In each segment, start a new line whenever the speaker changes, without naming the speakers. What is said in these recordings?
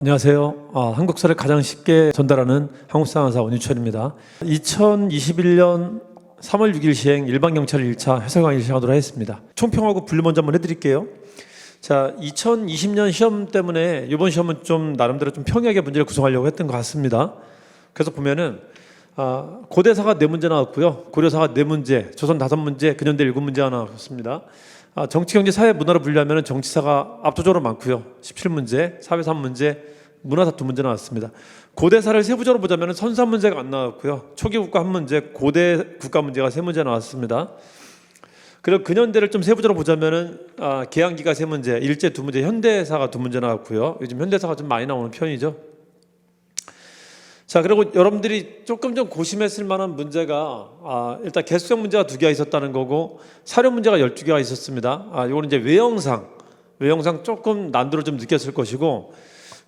안녕하세요. 한국사를 가장 쉽게 전달하는 한국사강사 원유철입니다. 2021년 3월 6일 시행 일반경찰 1차 해설 강의를 시작하도록 하겠습니다. 총평하고 분류 먼저 한번 해드릴게요. 자, 2020년 시험 때문에 이번 시험은 좀 나름대로 좀 평이하게 문제를 구성하려고 했던 것 같습니다. 그래서 보면은 고대사가 4문제 나왔고요. 고려사가 4문제, 조선 5문제, 근현대 7문제가 나왔습니다. 정치, 경제, 사회, 문화로 분류하면 정치사가 압도적으로 많고요. 17문제, 사회사 1문제, 문화사 2문제 나왔습니다. 고대사를 세부적으로 보자면 선사 문제가 안 나왔고요. 초기 국가 1문제, 고대 국가 문제가 3문제 나왔습니다. 그리고 근현대를 좀 세부적으로 보자면은 계양기가 3문제, 일제 2문제, 현대사가 2문제 나왔고요. 요즘 현대사가 좀 많이 나오는 편이죠. 자, 그리고 여러분들이 조금 좀 고심했을 만한 문제가 일단 개수형 문제가 2개가 있었다는 거고 사료 문제가 12개가 있었습니다. 이거는 이제 외형상 조금 난도를 좀 느꼈을 것이고,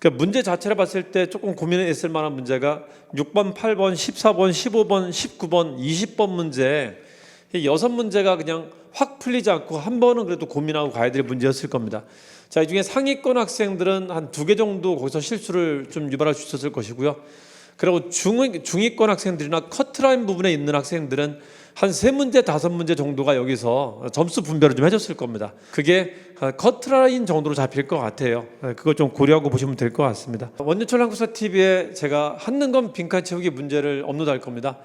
그러니까 문제 자체를 봤을 때 조금 고민했을 만한 문제가 6번, 8번, 14번, 15번, 19번, 20번 문제, 이 6문제가 그냥 확 풀리지 않고 한 번은 그래도 고민하고 가야 될 문제였을 겁니다. 자, 이 중에 상위권 학생들은 한 2개 정도 거기서 실수를 좀 유발할 수 있었을 것이고요. 그리고 중위권 학생들이나 커트라인 부분에 있는 학생들은 한 3문제, 5문제 정도가 여기서 점수 분배를 좀 해줬을 겁니다. 그게 커트라인 정도로 잡힐 것 같아요. 그걸 좀 고려하고 보시면 될 것 같습니다. 원유철 한국사TV에 제가 한능검 빈칸 채우기 문제를 업로드할 겁니다.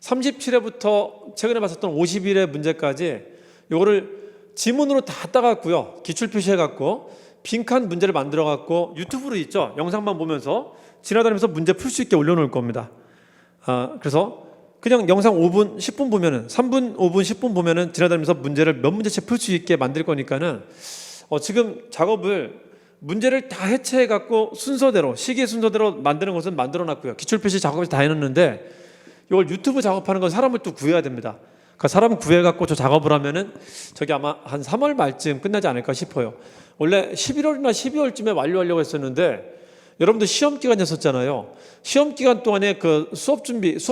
37회부터 최근에 봤었던 51회 문제까지 이거를 지문으로 다 따갔고요. 기출 표시해갖고 빈칸 문제를 만들어갖고 유튜브로 있죠. 영상만 보면서 지나다니면서 문제 풀 수 있게 올려놓을 겁니다. 그래서 그냥 영상 5분, 10분 보면은 3분, 5분, 10분 보면은 지나다니면서 문제를 몇 문제씩 풀 수 있게 만들 거니까는 지금 작업을 문제를 다 해체해 갖고 순서대로 시기 순서대로 만드는 것은 만들어 놨고요. 기출 표시 작업을 다 해놨는데 이걸 유튜브 작업하는 건 사람을 또 구해야 됩니다. 그러니까 사람 구해 갖고 저 작업을 하면은 저기 아마 한 3월 말쯤 끝나지 않을까 싶어요. 원래 11월이나 12월쯤에 완료하려고 했었는데 여러분들 시험 기간이었었잖아요. 시험 기간 동안에 그 수업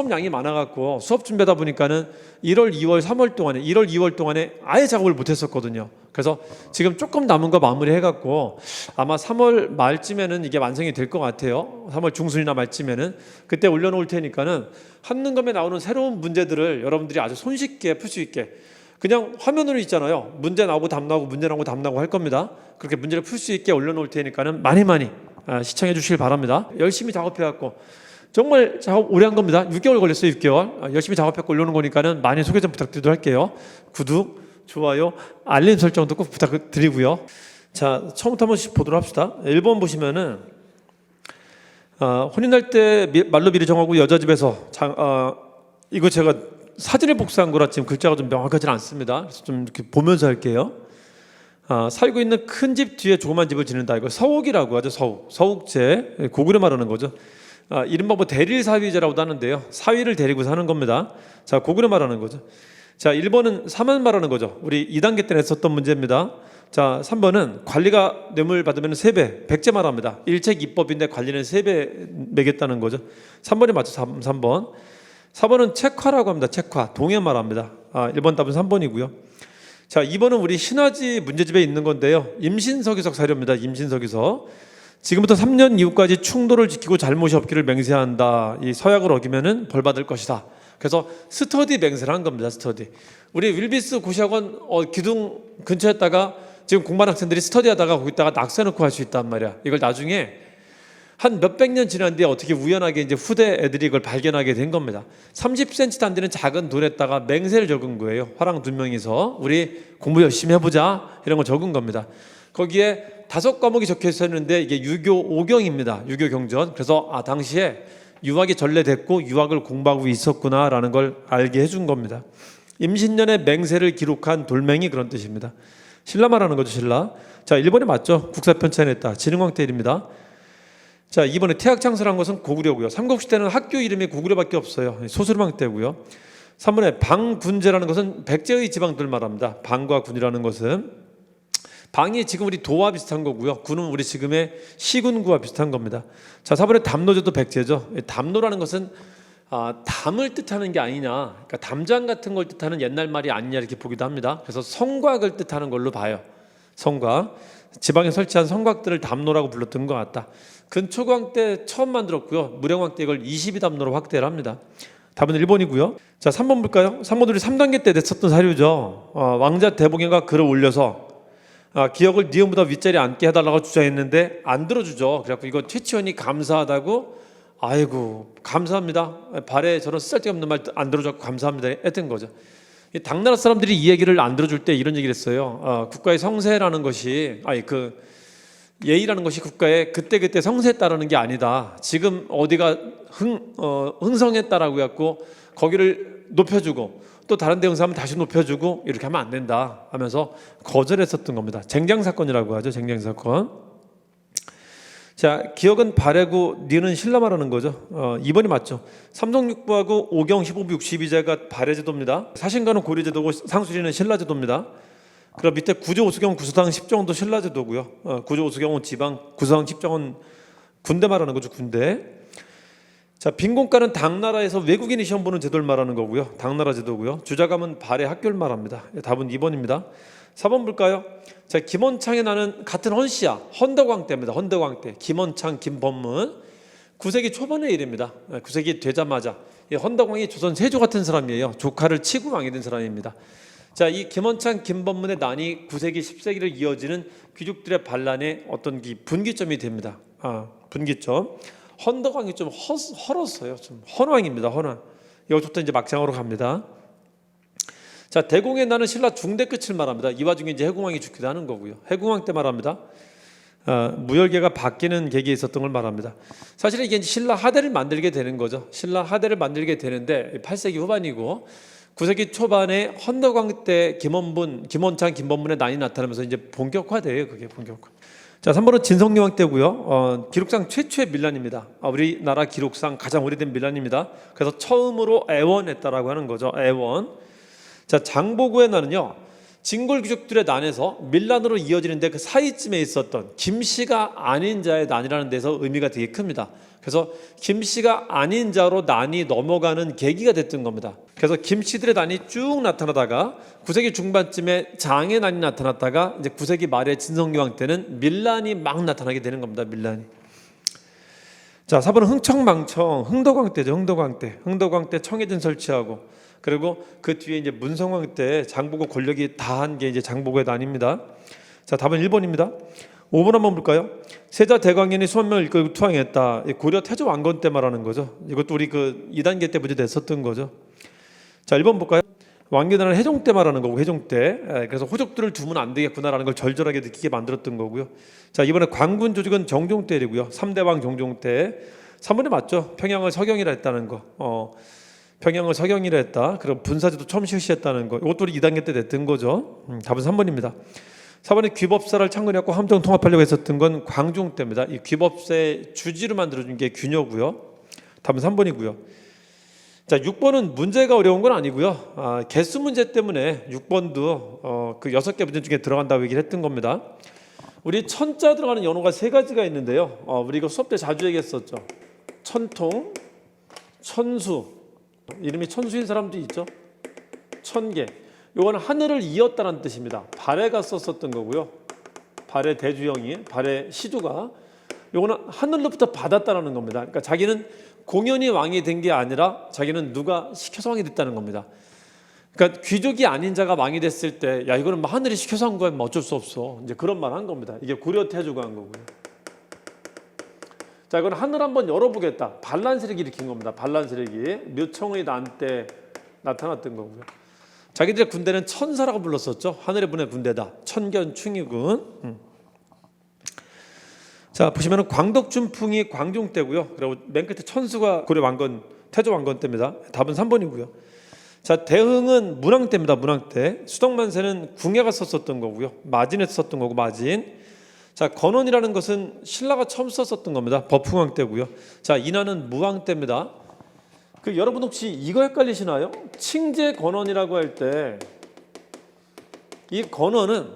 양이 많아갖고 수업 준비하다 보니까는 1월, 2월, 3월 동안에 1월, 2월 동안에 아예 작업을 못했었거든요. 그래서 지금 조금 남은 거 마무리해갖고 아마 3월 말쯤에는 이게 완성이 될 것 같아요. 3월 중순이나 말쯤에는 그때 올려놓을 테니까는 한능검에 나오는 새로운 문제들을 여러분들이 아주 손쉽게 풀 수 있게 그냥 화면으로 있잖아요. 문제 나오고 답 나오고 문제 나오고 답 나오고 할 겁니다. 그렇게 문제를 풀 수 있게 올려놓을 테니까는 많이 시청해 주시길 바랍니다. 열심히 작업해갖고 정말 작업 오래 한 겁니다. 6개월 걸렸어요. 6개월 열심히 작업해갖고 올려놓은 거니까는 많이 소개 좀 부탁드리도록 할게요. 구독, 좋아요, 알림 설정도 꼭 부탁드리고요. 자, 처음부터 한번 보도록 합시다. 1번 보시면은 혼인할 때 말로 미리 정하고 여자 집에서 이거 제가 사진을 복사한 거라 지금 글자가 좀 명확하지는 않습니다. 그래서 좀 이렇게 보면서 할게요. 살고 있는 큰 집 뒤에 조그만 집을 짓는다. 이거 서욱이라고 하죠. 서욱제, 고구려 말하는 거죠. 이른바 뭐 대릴사위제라고도 하는데요. 사위를 데리고 사는 겁니다. 자, 고구려 말하는 거죠. 자, 1번은 사만 말하는 거죠. 우리 2단계 때 냈었던 문제입니다. 자, 3번은 관리가 뇌물 받으면 3배, 100제 말합니다. 일책 입법인데 관리는 3배 매겠다는 거죠. 3번이 맞죠. 3번. 4번은 책화라고 합니다. 책화, 동해 말합니다. 1번 답은 3번이고요. 자, 2번은 우리 신화지 문제집에 있는 건데요. 임신서기석 사료입니다. 임신서기석. 지금부터 3년 이후까지 충도를 지키고 잘못이 없기를 맹세한다. 이 서약을 어기면은 벌 받을 것이다. 그래서 스터디 맹세를 한 겁니다. 스터디. 우리 윌비스 고시학원 기둥 근처에다가 지금 공부하는 학생들이 스터디하다가 거기다가 낙서해놓고 할 수 있단 말이야. 이걸 나중에 한 몇백 년 지난 뒤에 어떻게 우연하게 이제 후대 애들이 이걸 발견하게 된 겁니다. 30cm도 안 되는 작은 돌에다가 맹세를 적은 거예요. 화랑 2명이서 우리 공부 열심히 해보자 이런 거 적은 겁니다. 거기에 5과목이 적혀 있었는데 이게 유교 5경입니다. 유교 경전. 그래서 당시에 유학이 전래됐고 유학을 공부하고 있었구나라는 걸 알게 해준 겁니다. 임신년의 맹세를 기록한 돌멩이 그런 뜻입니다. 신라 말하는 거죠. 신라. 자, 1번이 맞죠. 국사편찬했다. 진흥왕 때 일입니다. 자, 2번에 태학창설한 것은 고구려고요. 삼국시대는 학교 이름이 고구려밖에 없어요. 소수르방 때고요. 3번에 방군제라는 것은 백제의 지방들 말합니다. 방과 군이라는 것은 방이 지금 우리 도와 비슷한 거고요. 군은 우리 지금의 시군구와 비슷한 겁니다. 자, 4번에 담노제도 백제죠. 담노라는 것은 담을 뜻하는 게 아니냐, 그러니까 담장 같은 걸 뜻하는 옛날 말이 아니냐 이렇게 보기도 합니다. 그래서 성곽을 뜻하는 걸로 봐요. 성곽, 지방에 설치한 성곽들을 담로라고 불렀던 것 같다. 근초광 때 처음 만들었고요. 무령왕 때 이걸 22담로로 확대를 합니다. 답은 1번이고요. 자, 3번 볼까요? 3번 우리 3단계 때 냈었던 사료죠. 왕자 대봉이가 글을 올려서 기억을 니은보다 윗자리에 앉게 해달라고 주장했는데 안 들어주죠. 그래갖고 이거 최치원이 감사하다고, 아이고 감사합니다, 발에 저런 쓰잘데없는 말 안 들어줘서 감사합니다 했던 거죠. 당나라 사람들이 이 얘기를 안 들어줄 때 이런 얘기를 했어요. 국가의 성세라는 것이, 예의라는 것이 국가의 그때그때 성세에 따르는 게 아니다. 지금 어디가 흥성했다라고 해갖고 거기를 높여주고 또 다른 데 흥성하면 다시 높여주고 이렇게 하면 안 된다 하면서 거절했었던 겁니다. 쟁장사건이라고 하죠. 쟁장사건. 자, 기억은 발해고 니은 신라 말하는 거죠. 2번이 맞죠. 삼성육부하고 오경 15부 62제가 발해제도입니다. 사신가는 고려제도고 상수리는 신라제도입니다. 그럼 밑에 구조 오수경 구서당 10정도 신라제도고요. 구조 오수경은 지방, 구서당 10정은 군대 말하는 거죠. 군대. 자, 빈공과는 당나라에서 외국인이 시험 보는 제도를 말하는 거고요. 당나라 제도고요. 주자감은 발해 학교를 말합니다. 답은 2번입니다. 4번 볼까요? 자, 김원창에 나는 같은 헌씨야. 헌덕왕 때입니다. 헌덕왕 때. 김원창, 김범문. 9세기 초반의 일입니다. 9세기 되자마자 헌덕왕이 조선 세조 같은 사람이에요. 조카를 치고 왕이 된 사람입니다. 자, 이 김원창, 김범문의 난이 9세기, 10세기를 이어지는 귀족들의 반란의 어떤 분기점이 됩니다. 분기점. 헌덕왕이 좀 헐었어요. 좀 헌왕입니다. 헌왕. 여기부터 이제 막장으로 갑니다. 자, 대공의 나는 신라 중대 끝을 말합니다. 이 와중에 이제 해궁왕이 죽기도 하는 거고요. 해궁왕 때 말합니다. 무열계가 바뀌는 계기에 있었던 걸 말합니다. 사실은 이게 신라 하대를 만들게 되는 거죠. 신라 하대를 만들게 되는데 8세기 후반이고 9세기 초반에 헌덕왕 때 김원창, 김범문의 난이 나타나면서 이제 본격화돼요. 그게 본격화. 자, 3번은 진성여왕 때고요. 기록상 최초의 밀란입니다. 우리나라 기록상 가장 오래된 밀란입니다. 그래서 처음으로 애원했다라고 하는 거죠. 애원. 자, 장보고의 난은요, 진골 귀족들의 난에서 밀란으로 이어지는데 그 사이쯤에 있었던 김씨가 아닌 자의 난이라는 데서 의미가 되게 큽니다. 그래서 김씨가 아닌 자로 난이 넘어가는 계기가 됐던 겁니다. 그래서 김씨들의 난이 쭉 나타나다가 9세기 중반쯤에 장의 난이 나타났다가 이제 9세기 말에 진성여왕 때는 밀란이 막 나타나게 되는 겁니다. 밀란이. 자, 4번은 흥청망청, 흥덕왕 때죠. 흥덕왕 때. 흥덕왕 때 청해진 설치하고, 그리고 그 뒤에 이제 문성왕 때 장보고 권력이 다한 게 이제 장보고의 난입니다. 자, 답은 1번입니다. 5번 한번 볼까요? 세자 대광인이 수만 명을 이끌고 투항했다. 고려 태조 왕건 때 말하는 거죠. 이것도 우리 그 2단계 때 문제 냈었던 거죠. 자, 1번 볼까요? 왕기나라는 해종 때 말하는 거고, 해종 때. 그래서 호족들을 두면 안 되겠구나라는 걸 절절하게 느끼게 만들었던 거고요. 자, 이번에 광군 조직은 정종 때이고요. 3대 왕 정종 때. 3번에 맞죠. 평양을 서경이라 했다는 거. 평양을 서경이라 했다. 그럼 분사제도 처음 실시했다는 거. 이것도 우리 2단계 때 냈던 거죠. 답은 3번입니다. 4번에 귀법사를 창건했고 함정 통합하려고 했었던 건 광종 때입니다. 이 귀법사의 주지로 만들어준 게 귀녀고요. 답은 3번이고요. 자, 6번은 문제가 어려운 건 아니고요. 개수 문제 때문에 6번도 그 6개 문제 중에 들어간다고 얘기를 했던 겁니다. 우리 천자 들어가는 연호가 3가지가 있는데요. 우리 이거 수업 때 자주 얘기했었죠. 천통, 천수. 이름이 천수인 사람도 있죠. 천계. 요거는 하늘을 이었다는 뜻입니다. 발해가 썼었던 거고요. 발해 대주영이, 발해 시조가, 요거는 하늘로부터 받았다는 겁니다. 그러니까 자기는 공연히 왕이 된 게 아니라 자기는 누가 시켜서 왕이 됐다는 겁니다. 그러니까 귀족이 아닌 자가 왕이 됐을 때, 야, 이거는 하늘이 시켜서 한 거야, 어쩔 수 없어. 이제 그런 말 한 겁니다. 이게 고려 태조가 한 거고요. 자, 이건 하늘 한번 열어보겠다. 반란 세력이 일으킨 겁니다. 반란 세력이 묘청의 난 때 나타났던 거고요. 자기들의 군대는 천사라고 불렀었죠. 하늘의 분의 군대다. 천견 충의군. 자, 보시면은 광덕준풍이 광종 때고요. 그리고 맨 끝에 천수가 고려 왕건, 태조 왕건 때입니다. 답은 3번이고요. 자, 대흥은 문왕 때입니다. 문왕 때. 수덕만세는 궁예가 썼었던 거고요. 마진에 썼던 거고, 마진. 자, 건원이라는 것은 신라가 처음 썼었던 겁니다. 법흥왕 때고요. 자, 인하는 무왕 때입니다. 여러분 혹시 이거 헷갈리시나요? 칭제 건원이라고 할 때 이 건원은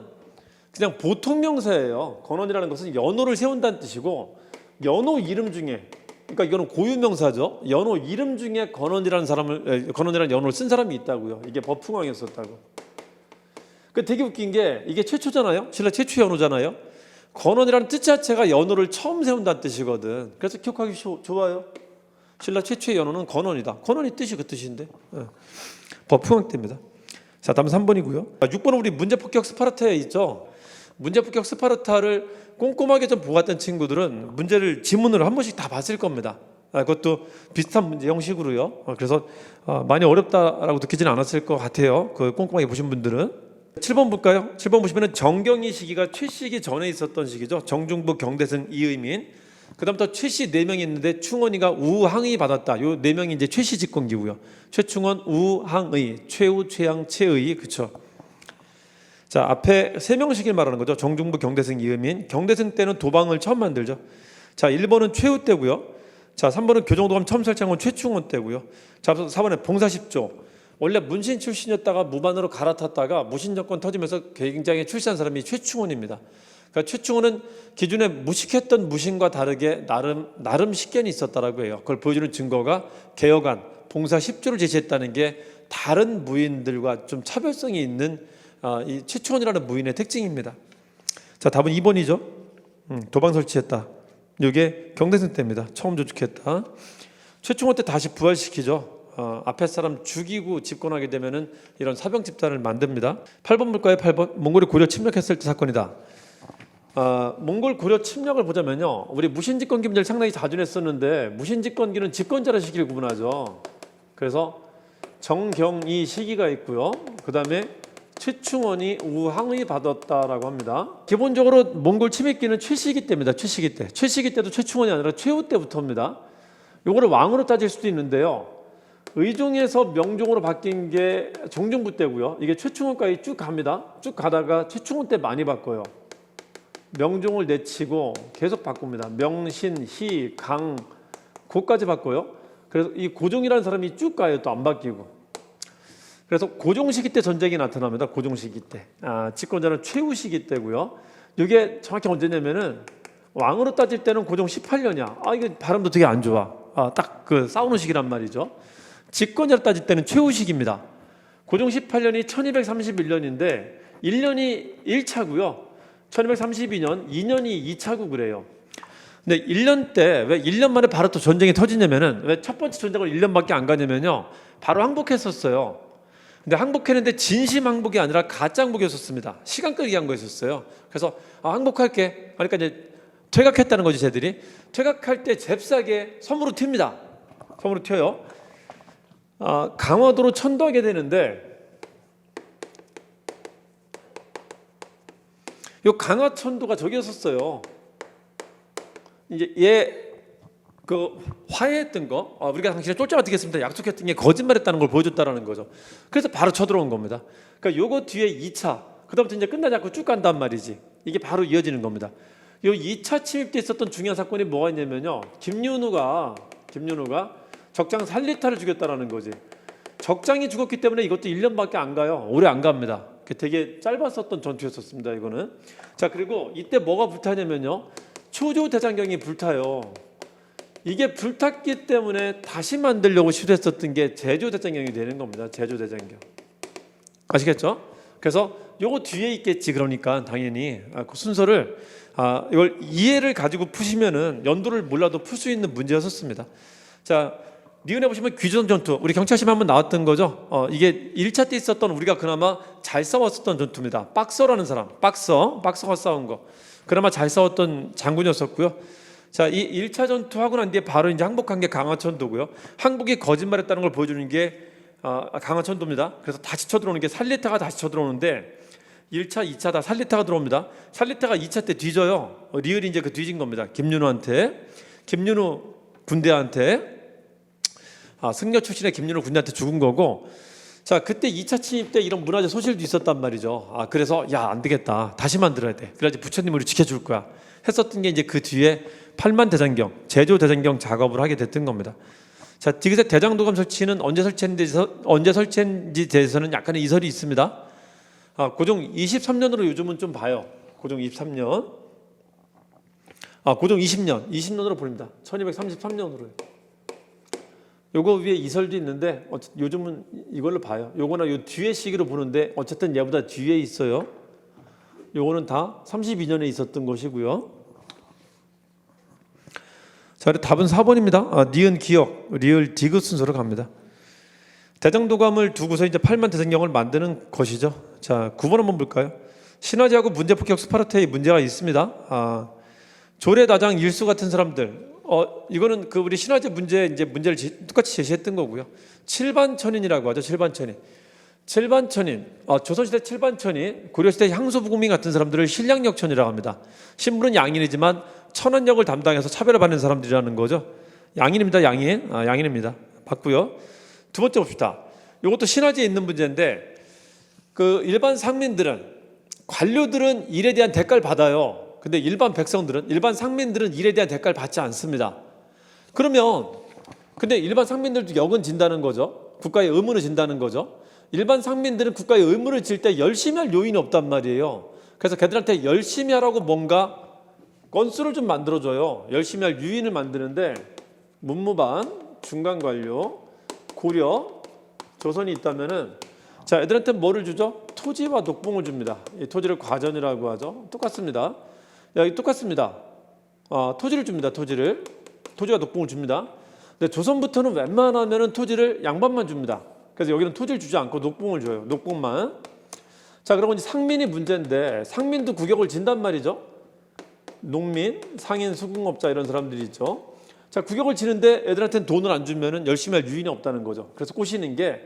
그냥 보통 명사예요. 건원이라는 것은 연호를 세운다는 뜻이고, 연호 이름 중에, 그러니까 이거는 고유 명사죠. 연호 이름 중에 건원이라는 연호를 쓴 사람이 있다고요. 이게 법흥왕이었었다고. 그 되게 웃긴 게 이게 최초잖아요. 신라 최초의 연호잖아요. 건원이라는 뜻 자체가 연호를 처음 세운다는 뜻이거든. 그래서 기억하기 좋아요. 신라 최초의 연호는 건원이다. 건원이 뜻이 그 뜻인데. 법흥왕 때입니다. 자, 다음 3번이고요. 6번은 우리 문제 폭격 스파르타에 있죠. 문제 폭격 스파르타를 꼼꼼하게 좀 보았던 친구들은 문제를 지문으로 한 번씩 다 봤을 겁니다. 그것도 비슷한 문제 형식으로요. 그래서 많이 어렵다라고 느끼지는 않았을 것 같아요. 그 꼼꼼하게 보신 분들은. 7번 볼까요? 7번 보시면 정경이 시기가 최씨기 전에 있었던 시기죠. 정중부, 경대승, 이의민. 그다음부터 최씨 4명이 있는데 충원이가 우항의 받았다. 요 4명이 이제 최씨 집권기고요. 최충원, 우항의, 최우, 최양, 최의. 그렇죠. 자, 앞에 3명씩을 말하는 거죠. 정중부, 경대승, 이의민. 경대승 때는 도방을 처음 만들죠. 자, 1번은 최우 때고요. 자, 3번은 교정도감 처음 설치한 건 최충원 때고요. 자, 4번에 봉사십조. 원래 문신 출신이었다가 무반으로 갈아탔다가 무신정권 터지면서 굉장히 출세한 사람이 최충원입니다. 그러니까 최충원은 기존에 무식했던 무신과 다르게 나름 식견이 있었다라고 해요. 그걸 보여주는 증거가 개혁안, 봉사 10조를 제시했다는 게 다른 무인들과 좀 차별성이 있는 이 최충원이라는 무인의 특징입니다. 자, 답은 2번이죠. 도방 설치했다. 이게 경대승 때입니다. 처음 조직했다. 최충원 때 다시 부활시키죠. 앞에 사람 죽이고 집권하게 되면은 이런 사병 집단을 만듭니다. 8번 볼까요? 8번. 몽골이 고려 침략했을 때 사건이다. 몽골 고려 침략을 보자면요, 우리 무신집권기 문제를 상당히 자주 냈었는데 무신집권기는 집권자의 시기를 구분하죠. 그래서 정경이 시기가 있고요. 그 다음에 최충원이 우항의 받았다라고 합니다. 기본적으로 몽골 침입기는 최시기 때입니다. 최시기 때. 최시기 때도 최충원이 아니라 최후 때부터입니다. 요거를 왕으로 따질 수도 있는데요. 의종에서 명종으로 바뀐 게 정중부 때고요. 이게 최충원까지 쭉 갑니다. 쭉 가다가 최충원 때 많이 바꿔요. 명종을 내치고 계속 바꿉니다. 명신, 희, 강, 고까지 바꿔요. 그래서 이 고종이라는 사람이 쭉 가요. 또 안 바뀌고. 그래서 고종 시기 때 전쟁이 나타납니다. 고종 시기 때. 집권자는 최후 시기 때고요. 이게 정확히 언제냐면은 왕으로 따질 때는 고종 18년이야. 이게 발음도 되게 안 좋아. 딱 그 싸우는 시기란 말이죠. 집권자로 따질 때는 최후 시기입니다. 고종 18년이 1231년인데 1년이 1차고요. 1232년 2년이 2차고 그래요. 근데 1년 때 왜 1년 만에 바로 또 전쟁이 터지냐면은 왜 첫 번째 전쟁을 1년밖에 안 가냐면요. 바로 항복했었어요. 근데 항복했는데 진심 항복이 아니라 가짜 항복이었었습니다. 시간 끌기 한 거였었어요. 그래서 항복할게. 그러니까 이제 퇴각했다는 거지, 쟤들이. 퇴각할 때 잽싸게 섬으로 튑니다. 섬으로 튀어요. 강화도로 천도하게 되는데 요 강화천도가 저기였었어요. 이제 그 화해했던 거, 우리가 당신을 쫓아가겠습니다 약속했던 게 거짓말했다는 걸 보여줬다라는 거죠. 그래서 바로 쳐들어온 겁니다. 그러니까 요거 뒤에 2차, 그다음부터 이제 끝나지 않고 쭉 간단 말이지. 이게 바로 이어지는 겁니다. 요 2차 침입 때 있었던 중요한 사건이 뭐가 있냐면요, 김윤우가 적장 살리타를 죽였다라는 거지. 적장이 죽었기 때문에 이것도 1년밖에 안 가요. 오래 안 갑니다. 되게 짧았었던 전투였었습니다. 이거는. 자, 그리고 이때 뭐가 불타냐면요, 초조대장경이 불타요. 이게 불탔기 때문에 다시 만들려고 시도했었던 게 제조대장경이 되는 겁니다. 제조대장경. 아시겠죠? 그래서 요거 뒤에 있겠지. 그러니까 당연히 그 순서를 이걸 이해를 가지고 푸시면은 연도를 몰라도 풀 수 있는 문제였었습니다. 자, 니은에 보시면 귀전 전투, 우리 경찰심에 한번 나왔던 거죠. 이게 1차 때 있었던 우리가 그나마 잘 싸웠었던 전투입니다. 박서라는 사람, 박서가 싸운 거, 그나마 잘 싸웠던 장군이었었고요. 자, 이 1차 전투하고 난 뒤에 바로 이제 항복한 게 강화천도고요. 항복이 거짓말했다는 걸 보여주는 게 강화천도입니다. 그래서 다시 쳐들어오는 게 살리타가 다시 쳐들어오는데 1차, 2차 다 살리타가 들어옵니다. 살리타가 2차 때 뒤져요. 리을이 이제 그 뒤진 겁니다. 김윤우 군대한테. 승려 출신의 김윤호 군대한테 죽은 거고. 자, 그때 2차 침입 때 이런 문화재 소실도 있었단 말이죠. 그래서 안 되겠다, 다시 만들어야 돼. 그래야지 부처님 우리 지켜줄 거야 했었던 게 이제 그 뒤에 8만 대장경, 제조 대장경 작업을 하게 됐던 겁니다. 자, 디귿의 대장도감 설치는 언제 설치했는지 대해서는 약간의 이설이 있습니다. 고종 23년으로 요즘은 좀 봐요. 고종 23년. 고종 20년으로 보냅니다. 1233년으로요. 요거 위에 이설도 있는데 요즘은 이걸로 봐요. 요거나 요 뒤에 시기로 보는데 어쨌든 얘보다 뒤에 있어요. 요거는 다 32년에 있었던 것이고요. 자, 답은 4번입니다. 니은 기억, 리을 디귿 순서로 갑니다. 대장도감을 두고서 이제 8만 대성경을 만드는 것이죠. 자, 9번 한번 볼까요? 신화제하고 문제폭격 스파르타의 문제가 있습니다. 조례다장 일수 같은 사람들. 이거는 그 우리 신화제 문제를 똑같이 제시했던 거고요. 칠반천인이라고 하죠. 칠반천인. 조선시대 칠반천인, 고려시대 향소부국민 같은 사람들을 신량역천이라고 합니다. 신분은 양인이지만 천원역을 담당해서 차별을 받는 사람들이라는 거죠. 양인입니다. 양인입니다. 봤고요. 두 번째 봅시다. 이것도 신화제에 있는 문제인데 그 일반 상민들은, 관료들은 일에 대한 대가를 받아요. 근데 일반 상민들은 일에 대한 대가를 받지 않습니다. 그러면 근데 일반 상민들도 역은 진다는 거죠. 국가의 의무를 진다는 거죠. 일반 상민들은 국가의 의무를 질 때 열심히 할 요인이 없단 말이에요. 그래서 걔들한테 열심히 하라고 뭔가 건수를 좀 만들어줘요. 열심히 할 유인을 만드는데 문무반, 중간관료, 고려, 조선이 있다면은 자, 애들한테 뭐를 주죠? 토지와 녹봉을 줍니다. 이 토지를 과전이라고 하죠. 똑같습니다. 똑같습니다. 토지를 줍니다. 토지와 녹봉을 줍니다. 근데 조선부터는 웬만하면은 토지를 양반만 줍니다. 그래서 여기는 토지를 주지 않고 녹봉을 줘요. 녹봉만. 자, 그러고 이제 상민이 문제인데 상민도 국역을 진단 말이죠. 농민, 상인, 수공업자 이런 사람들이 있죠. 자, 국역을 지는데 애들한테는 돈을 안 주면은 열심히 할 유인이 없다는 거죠. 그래서 꼬시는 게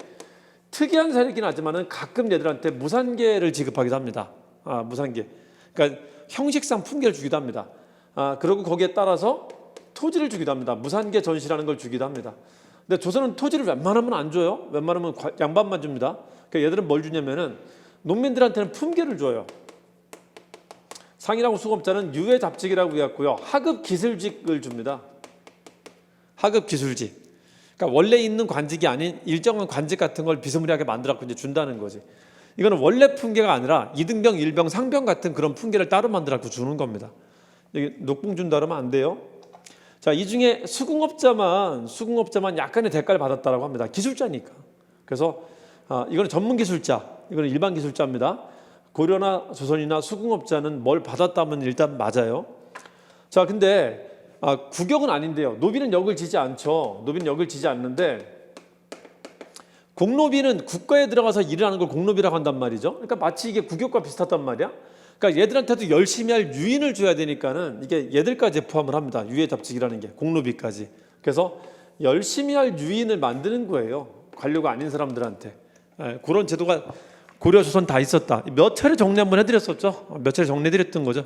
특이한 사례긴 하지만은 가끔 얘들한테 무산계를 지급하기도 합니다. 무산계. 그러니까 형식상 품계를 주기도 합니다. 그리고 거기에 따라서 토지를 주기도 합니다. 무산계 전시라는 걸 주기도 합니다. 근데 조선은 토지를 웬만하면 안 줘요. 웬만하면 양반만 줍니다. 그러니까 얘들은 뭘 주냐면은 농민들한테는 품계를 줘요. 상인하고 수공업자는 유해 잡직이라고 해갖고요. 하급 기술직을 줍니다. 하급 기술직. 그러니까 원래 있는 관직이 아닌 일정한 관직 같은 걸 비스무리하게 만들어갖고 이제 준다는 거지. 이거는 원래 품계가 아니라 이등병, 일병, 상병 같은 그런 품계를 따로 만들어갖고 주는 겁니다. 여기 녹봉 준다 그러면 안 돼요. 자, 이 중에 수공업자만 약간의 대가를 받았다라고 합니다. 기술자니까. 그래서 이거는 전문 기술자, 이거는 일반 기술자입니다. 고려나 조선이나 수공업자는 뭘 받았다면 일단 맞아요. 자, 근데 국역은 아닌데요. 노비는 역을 지지 않죠. 노비는 역을 지지 않는데 공노비는 국가에 들어가서 일을 하는 걸 공노비라고 한단 말이죠. 그러니까 마치 이게 국역과 비슷하단 말이야. 그러니까 얘들한테도 열심히 할 유인을 줘야 되니까는 이게 얘들까지 포함을 합니다. 유해 잡직이라는 게 공노비까지. 그래서 열심히 할 유인을 만드는 거예요. 관료가 아닌 사람들한테. 그런 제도가 고려 조선 다 있었다. 몇 차례 정리 한번 해드렸었죠. 몇 차례 정리해드렸던 거죠.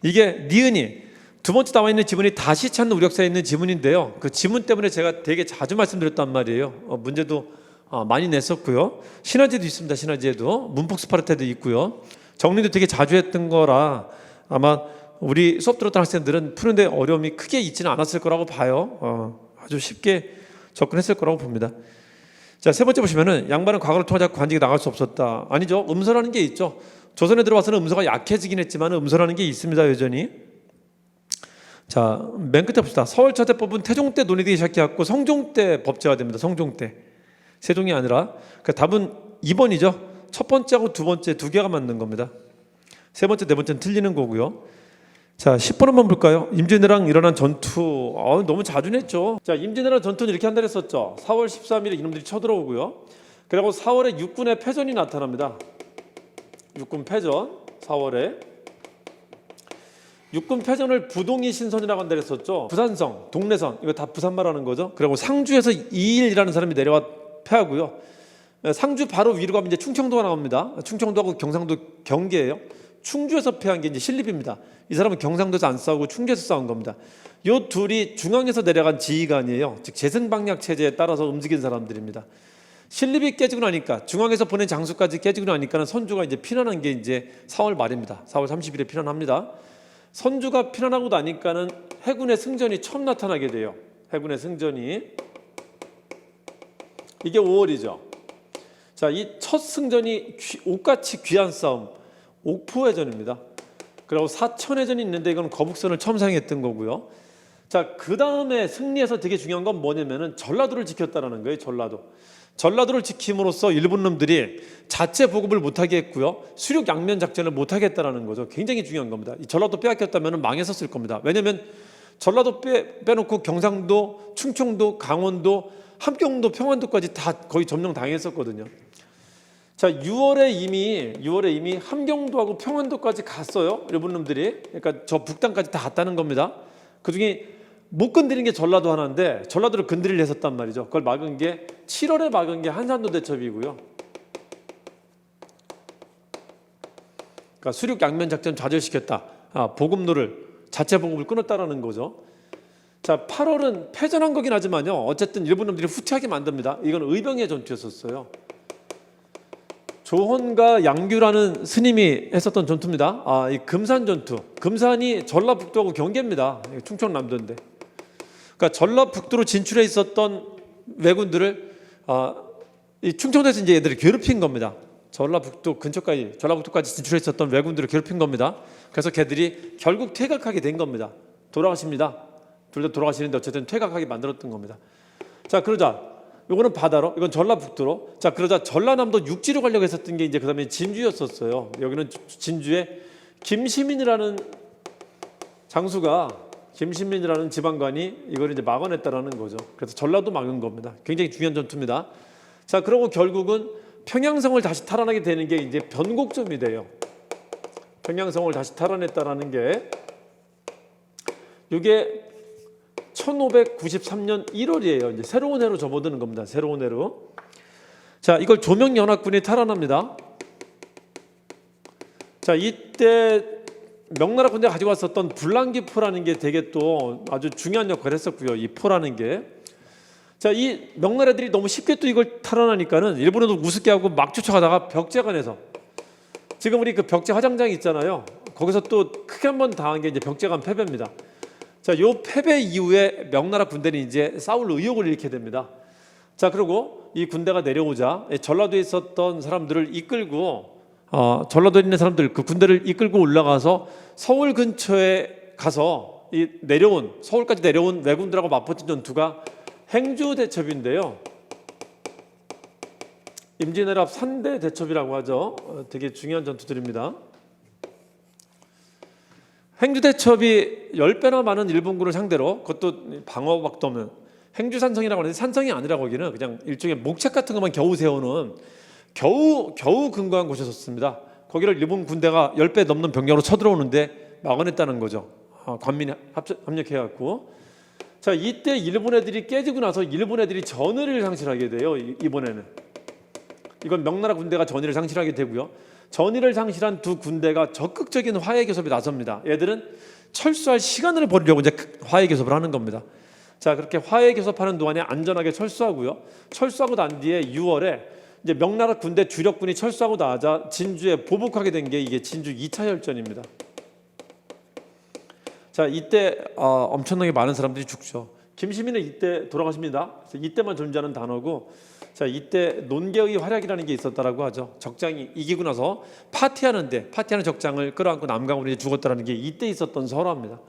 이게 니은이 두 번째 나와 있는 지문이 다시 찾는 우력사에 있는 지문인데요. 그 지문 때문에 제가 되게 자주 말씀드렸단 말이에요. 문제도 많이 냈었고요. 신화제도 있습니다. 신화제도 문폭 스파르타도 있고요. 정리도 되게 자주 했던 거라 아마 우리 수업 들었던 학생들은 푸는데 어려움이 크게 있지는 않았을 거라고 봐요. 아주 쉽게 접근했을 거라고 봅니다. 자, 세 번째 보시면은 양반은 과거를 통하지 관직에 나갈 수 없었다. 아니죠. 음서라는 게 있죠. 조선에 들어와서는 음서가 약해지긴 했지만 음서라는 게 있습니다. 여전히. 자, 맨 끝에 봅시다. 서울차대법은 태종 때 논의되기 시작해갖고 성종 때 법제화 됩니다. 성종 때. 세종이 아니라. 그러니까 답은 2번이죠. 첫 번째하고 두 번째 두 개가 맞는 겁니다. 세 번째, 네 번째는 틀리는 거고요. 자, 10번 한번 볼까요? 임진왜랑 일어난 전투. 너무 자주 냈죠. 자, 임진왜란 전투는 이렇게 한다 했었죠. 4월 13일에 이놈들이 쳐들어오고요. 그리고 4월에 육군의 패전이 나타납니다. 육군 패전. 4월에 육군 패전을 부동이 신선이라고 한다 했었죠. 부산성, 동래선 이거 다 부산 말하는 거죠. 그리고 상주에서 이일이라는 사람이 내려와 패하고요. 상주 바로 위로 가면 이제 충청도가 나옵니다. 충청도하고 경상도 경계예요. 충주에서 패한 게 이제 신립입니다. 이 사람은 경상도에서 안 싸우고 충주에서 싸운 겁니다. 요 둘이 중앙에서 내려간 지휘관이에요. 즉 재생방약 체제에 따라서 움직인 사람들입니다. 신립이 깨지고 나니까 중앙에서 보낸 장수까지 깨지고 나니까는 선주가 이제 피난한 게 이제 4월 말입니다. 4월 30일에 피난합니다. 선주가 피난하고 나니까는 해군의 승전이 처음 나타나게 돼요. 해군의 승전이 이게 5월이죠. 자, 이 첫 승전이 옥같이 귀한 싸움, 옥포해전입니다. 그리고 사천해전이 있는데 이건 거북선을 처음 사용했던 거고요. 자, 그 다음에 승리해서 되게 중요한 건 뭐냐면은 전라도를 지켰다라는 거예요. 전라도를 지킴으로써 일본 놈들이 자체 보급을 못하게 했고요. 수륙 양면 작전을 못하게 했다라는 거죠. 굉장히 중요한 겁니다. 이 전라도 빼앗겼다면 망했었을 겁니다. 왜냐하면 전라도 빼놓고 경상도, 충청도, 강원도, 함경도, 평안도까지 다 거의 점령당했었거든요. 자, 6월에 이미 함경도하고 평안도까지 갔어요. 일본 놈들이. 그러니까 저 북단까지 다 갔다는 겁니다. 그중에 못 건드린 게 전라도 하나인데 전라도를 건드리려 했었단 말이죠. 그걸 막은 게 7월에 막은 게 한산도 대첩이고요. 그러니까 수륙 양면 작전 좌절시켰다. 보급로를 자체 보급을 끊었다라는 거죠. 자, 8월은 패전한 거긴 하지만요. 어쨌든 일본 놈들이 후퇴하게 만듭니다. 이건 의병의 전투였었어요. 조헌과 양규라는 스님이 했었던 전투입니다. 이 금산 전투. 금산이 전라북도하고 경계입니다. 충청남도인데. 그러니까 전라북도로 진출해 있었던 왜군들을 이 충청도에서 이제 얘들을 괴롭힌 겁니다. 전라북도까지 진출해 있었던 왜군들을 괴롭힌 겁니다. 그래서 걔들이 결국 퇴각하게 된 겁니다. 돌아가십니다. 둘 다 돌아가시는데 어쨌든 퇴각하게 만들었던 겁니다. 자, 그러자 이거는 바다로, 이건 전라북도로. 자, 그러자 전라남도 육지로 가려고 했었던 게 이제 그다음에 진주였었어요. 여기는 진주에 김시민이라는 장수가, 김신민이라는 지방관이 이걸 이제 막아냈다라는 거죠. 그래서 전라도 막은 겁니다. 굉장히 중요한 전투입니다. 자, 그리고 결국은 평양성을 다시 탈환하게 되는 게 이제 변곡점이 돼요. 평양성을 다시 탈환했다라는 게 이게 1593년 1월이에요. 이제 새로운 해로 접어드는 겁니다. 새로운 해로. 자, 이걸 조명연합군이 탈환합니다. 자, 이때 명나라 군대가 가지고 왔었던 불랑기포라는 게 되게 또 아주 중요한 역할을 했었고요. 이 포라는 게. 자, 이 명나라들이 너무 쉽게 또 이걸 탈환하니까는 일본에도 우습게 하고 막 쫓아가다가 벽제관에서, 지금 우리 그 벽제 화장장 있잖아요. 거기서 또 크게 한번 당한 게 이제 벽제관 패배입니다. 자, 요 패배 이후에 명나라 군대는 이제 싸울 의욕을 잃게 됩니다. 자, 그리고 이 군대가 내려오자 전라도에 있었던 사람들을 이끌고 전라도에 있는 사람들 그 군대를 이끌고 올라가서 서울 근처에 가서 이 서울까지 내려온 왜군들하고 맞붙은 전투가 행주대첩인데요. 임진왜랍 산대대첩이라고 하죠. 되게 중요한 전투들입니다. 행주대첩이 10배나 많은 일본군을 상대로, 그것도 방어막도 없는 행주산성이라고 하는데 산성이 아니라 거기는 그냥 일종의 목책 같은 것만 겨우 세우는 겨우 근거한 곳이었습니다. 거기를 일본 군대가 10배 넘는 병력으로 쳐들어오는데 막아냈다는 거죠. 관민이 합력해갖고. 자, 이때 일본 애들이 깨지고 나서 일본 애들이 전의를 상실하게 돼요. 이번에는 이건 명나라 군대가 전의를 상실하게 되고요. 전의를 상실한 두 군대가 적극적인 화해 교섭에 나섭니다. 얘들은 철수할 시간을 벌이려고 이제 화해 교섭을 하는 겁니다. 자, 그렇게 화해 교섭하는 동안에 안전하게 철수하고요. 철수하고 난 뒤에 6월에 이제 명나라 군대 주력군이 철수하고 나자 진주에 보복하게 된 게 이게 진주 2차 혈전입니다. 자, 이때 엄청나게 많은 사람들이 죽죠. 김시민은 이때 돌아가십니다. 그래서 이때만 존재하는 단어고, 자, 이때 논개의 활약이라는 게 있었다라고 하죠. 적장이 이기고 나서 파티하는 적장을 끌어안고 남강으로 이제 죽었다라는 게 이때 있었던 설화입니다.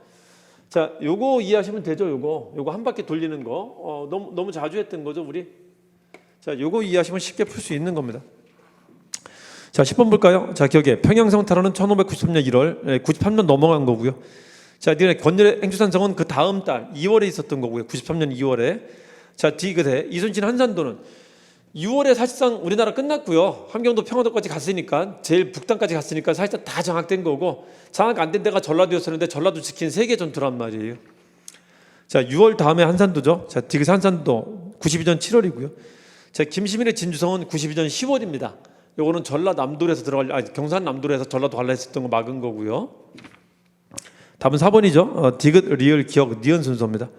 자, 요거 이해하시면 되죠. 요거 한 바퀴 돌리는 거 너무 자주 했던 거죠, 우리. 자, 요거 이해하시면 쉽게 풀 수 있는 겁니다. 자, 10번 볼까요? 자, 기억에 평양성 탈환은 1593년 1월, 93년 넘어간 거고요. 자, 뒤에 건열의 행주산성은 그 다음 달 2월에 있었던 거고요. 93년 2월에. 자, 뒤그대 이순신 한산도는 6월에 사실상 우리나라 끝났고요. 함경도 평안도까지 갔으니까, 제일 북단까지 갔으니까 사실상 다 장악된 거고, 장악 안 된 데가 전라도였었는데 전라도 지킨 세계 전투란 말이에요. 자, 6월 다음에 한산도죠. 자, 뒤그대 한산도 92년 7월이고요. 자, 김시민의 진주성은 92년 10월입니다. 요거는 전라남도에서 경산남도에서 전라도 갈라 했었던 거 막은 거고요. 답은 4번이죠. 디귿, 리을, 기억, 니은 순서입니다.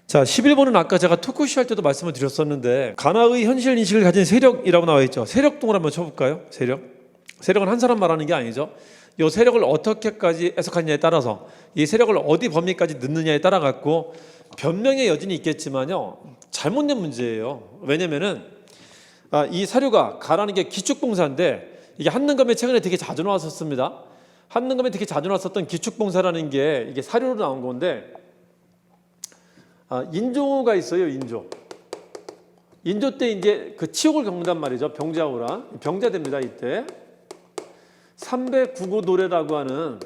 자, 11번은 아까 제가 토크쇼 할 때도 말씀을 드렸었는데 가나의 현실 인식을 가진 세력이라고 나와 있죠. 세력동을 한번 쳐볼까요? 세력은 한 사람 말하는 게 아니죠. 이 세력을 어떻게까지 해석하느냐에 따라서, 이 세력을 어디 범위까지 넣느냐에 따라 갖고 변명의 여진이 있겠지만요, 잘못된 문제예요. 왜냐면은 이 사료가 가라는 게 기축봉사인데, 이게 한능검에 최근에 되게 자주 나왔었습니다. 한능검에 되게 자주 나왔었던 기축봉사라는 게 이게 사료로 나온 건데, 인조가 있어요. 인조 때 이제 그 치욕을 겪는단 말이죠. 병자호라. 병자됩니다. 이때 309고 노래라고 하는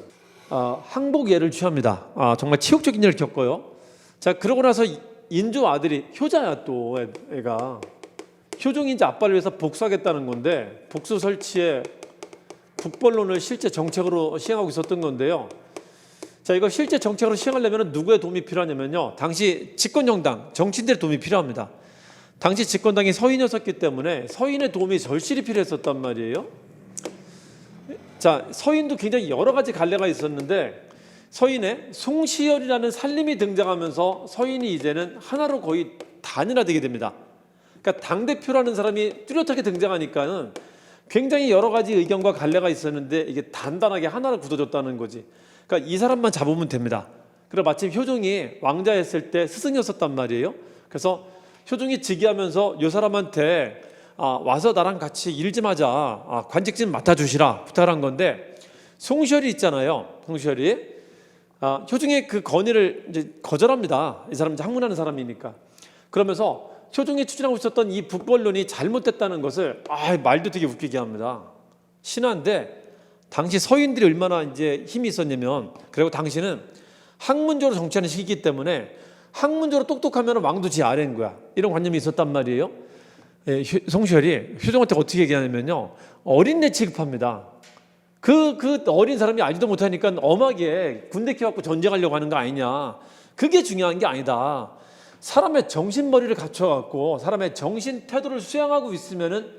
항복 예를 취합니다. 정말 치욕적인 일을 겪어요. 자, 그러고 나서 인조 아들이 효자야, 또 애가 효종이 이제 아빠를 위해서 복수하겠다는 건데, 복수 설치에 북벌론을 실제 정책으로 시행하고 있었던 건데요. 자, 이거 실제 정책으로 시행하려면 누구의 도움이 필요하냐면요, 당시 집권정당 정치인들의 도움이 필요합니다. 당시 집권당이 서인이었기 때문에 서인의 도움이 절실히 필요했었단 말이에요. 자, 서인도 굉장히 여러 가지 갈래가 있었는데, 서인에 송시열이라는 살림이 등장하면서 서인이 이제는 하나로 거의 단일화되게 됩니다. 그러니까 당대표라는 사람이 뚜렷하게 등장하니까는 굉장히 여러 가지 의견과 갈래가 있었는데 이게 단단하게 하나로 굳어졌다는 거지. 그러니까 이 사람만 잡으면 됩니다. 그리고 마침 효종이 왕자였을 때 스승이었었단 말이에요. 그래서 효종이 즉위하면서 이 사람한테 와서 나랑 같이 일 좀 하자, 관직 좀 맡아주시라 부탁을 한 건데, 송시열이 있잖아요. 송시열이 효종의 그 건의를 이제 거절합니다. 이 사람 이제 학문하는 사람이니까. 그러면서 효종이 추진하고 있었던 이 북벌론이 잘못됐다는 것을 말도 되게 웃기게 합니다. 신화인데 당시 서인들이 얼마나 이제 힘이 있었냐면, 그리고 당시는 학문적으로 정치하는 시기이기 때문에 학문적으로 똑똑하면 왕도 지 아래인 거야. 이런 관념이 있었단 말이에요. 송시열이 효종한테 어떻게 얘기하냐면요, 어린애 취급합니다. 그 어린 사람이 알지도 못하니까 엄하게 군대 키워갖고 전쟁하려고 하는 거 아니냐. 그게 중요한 게 아니다. 사람의 정신머리를 갖춰갖고 사람의 정신 태도를 수양하고 있으면은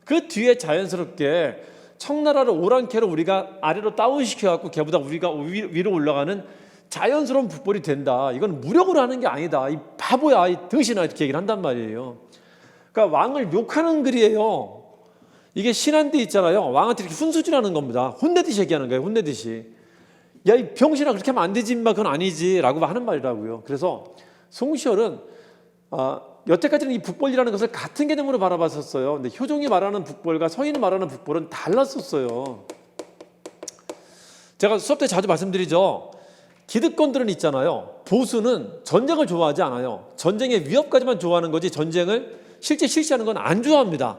그 뒤에 자연스럽게 청나라를 오랑캐로 우리가 아래로 다운시켜갖고 걔보다 우리가 위로 올라가는 자연스러운 북벌이 된다. 이건 무력으로 하는 게 아니다. 이 바보야, 이 등신아, 이렇게 얘기를 한단 말이에요. 그러니까 왕을 욕하는 글이에요. 이게 신한데 있잖아요. 왕한테 이렇게 훈수질하는 겁니다. 혼내듯이 얘기하는 거예요. 혼내듯이. 야, 이 병신아, 그렇게 하면 안 되지, 인마, 그건 아니지 라고 하는 말이라고요. 그래서 송시열은 여태까지는 이 북벌이라는 것을 같은 개념으로 바라봤었어요. 근데 효종이 말하는 북벌과 서인이 말하는 북벌은 달랐었어요. 제가 수업 때 자주 말씀드리죠. 기득권들은 있잖아요. 보수는 전쟁을 좋아하지 않아요. 전쟁의 위협까지만 좋아하는 거지 전쟁을 실제 실시하는 건 안 좋아합니다.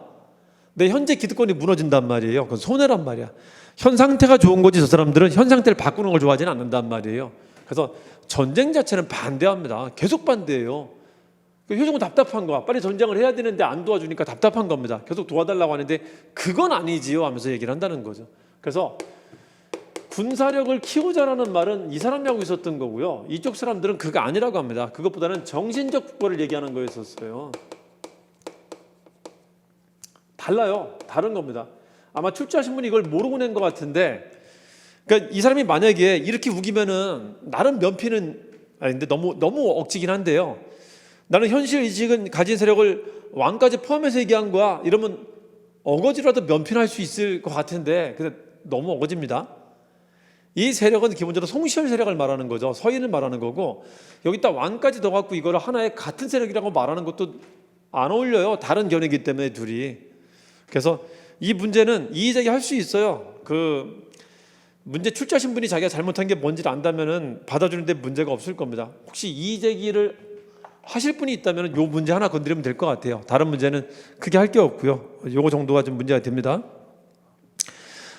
내 현재 기득권이 무너진단 말이에요. 그건 손해란 말이야. 현 상태가 좋은 거지 저 사람들은 현 상태를 바꾸는 걸 좋아하지는 않는단 말이에요. 그래서 전쟁 자체는 반대합니다. 계속 반대해요. 효종은 답답한 거야. 빨리 전쟁을 해야 되는데 안 도와주니까 답답한 겁니다. 계속 도와달라고 하는데 그건 아니지요 하면서 얘기를 한다는 거죠. 그래서 군사력을 키우자라는 말은 이 사람이 하고 있었던 거고요. 이쪽 사람들은 그거 아니라고 합니다. 그것보다는 정신적 북벌을 얘기하는 거였었어요. 달라요. 다른 겁니다. 아마 출제하신 분이 이걸 모르고 낸 것 같은데, 그러니까 이 사람이 만약에 이렇게 우기면은 나름 면피는 아닌데 너무 억지긴 한데요. 나는 현실 의식은 가진 세력을 왕까지 포함해서 얘기한 거야. 이러면 어거지라도 면피할 수 있을 것 같은데, 근데 너무 어거지입니다. 이 세력은 기본적으로 송시열 세력을 말하는 거죠. 서인을 말하는 거고, 여기다 왕까지 넣어갖고 이거를 하나의 같은 세력이라고 말하는 것도 안 어울려요. 다른 견해이기 때문에 둘이. 그래서 이 문제는 이의제기 할 수 있어요. 그 문제 출제하신 분이 자기가 잘못한 게 뭔지를 안다면은 받아주는데 문제가 없을 겁니다. 혹시 이의제기를 하실 분이 있다면 요 문제 하나 건드리면 될 것 같아요. 다른 문제는 크게 할 게 없고요. 요거 정도가 좀 문제가 됩니다.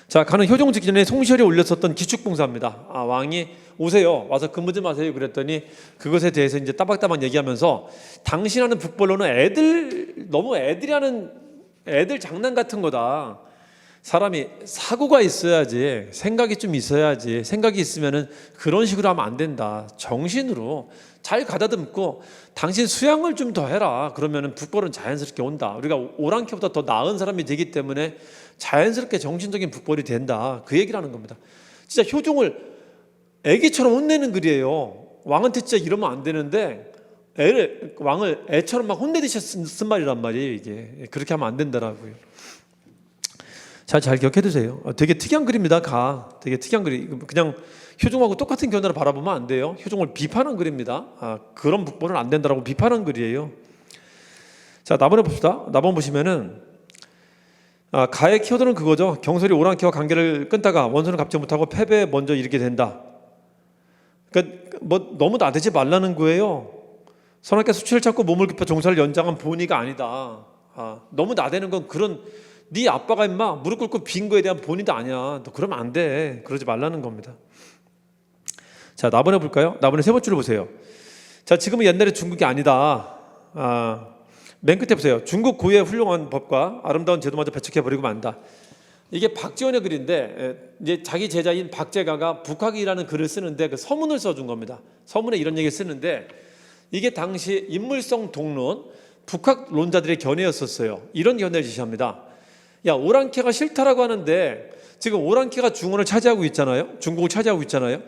자, 가는 효종 직전에 송시열이 올렸었던 기축봉사입니다. 왕이 오세요. 와서 근무 좀 하세요. 그랬더니 그것에 대해서 이제 따박따박 얘기하면서 당신하는 북벌로는 너무 애들 장난 같은 거다. 사람이 사고가 있어야지, 생각이 좀 있어야지, 생각이 있으면은 그런 식으로 하면 안 된다. 정신으로 잘 가다듬고 당신 수양을 좀 더 해라. 그러면은 북벌은 자연스럽게 온다. 우리가 오랑캐보다 더 나은 사람이 되기 때문에 자연스럽게 정신적인 북벌이 된다. 그 얘기를 하는 겁니다. 진짜 효종을 애기처럼 혼내는 글이에요. 왕한테 진짜 이러면 안 되는데 왕을 애처럼 막 혼내듯이 쓴 말이란 말이에요. 이게 그렇게 하면 안 된다라고요. 잘 기억해 두세요. 되게 특이한 글입니다. 되게 특이한 글이. 그냥 효종하고 똑같은 견해로 바라보면 안 돼요. 효종을 비판한 글입니다. 그런 북벌은 안 된다라고 비판한 글이에요. 자, 나번에 봅시다. 나번 보시면은 가의 키워드는 그거죠. 경솔이 오랑캐와 관계를 끊다가 원수는 갚지 못하고 패배에 먼저 이르게 된다. 그러니까 뭐 너무 나대지 말라는 거예요. 선악계 수치를 찾고 몸을 깊여 종사를 연장한 본의가 아니다. 너무 나대는 건 그런 네 아빠가 임마 무릎 꿇고 빈 거에 대한 본의도 아니야. 너 그러면 안 돼. 그러지 말라는 겁니다. 자, 나번에 볼까요? 나번에 세 번째로 보세요. 자, 지금은 옛날의 중국이 아니다. 맨 끝에 보세요. 중국 고유의 훌륭한 법과 아름다운 제도마저 배척해버리고 만다. 이게 박지원의 글인데 이제 자기 제자인 박제가가 북학이라는 글을 쓰는데 그 서문을 써준 겁니다. 서문에 이런 얘기를 쓰는데 이게 당시 인물성 동론 북학론자들의 견해였었어요. 이런 견해를 제시합니다. 야, 오랑캐가 싫다라고 하는데 지금 오랑캐가 중원을 차지하고 있잖아요. 중국을 차지하고 있잖아요.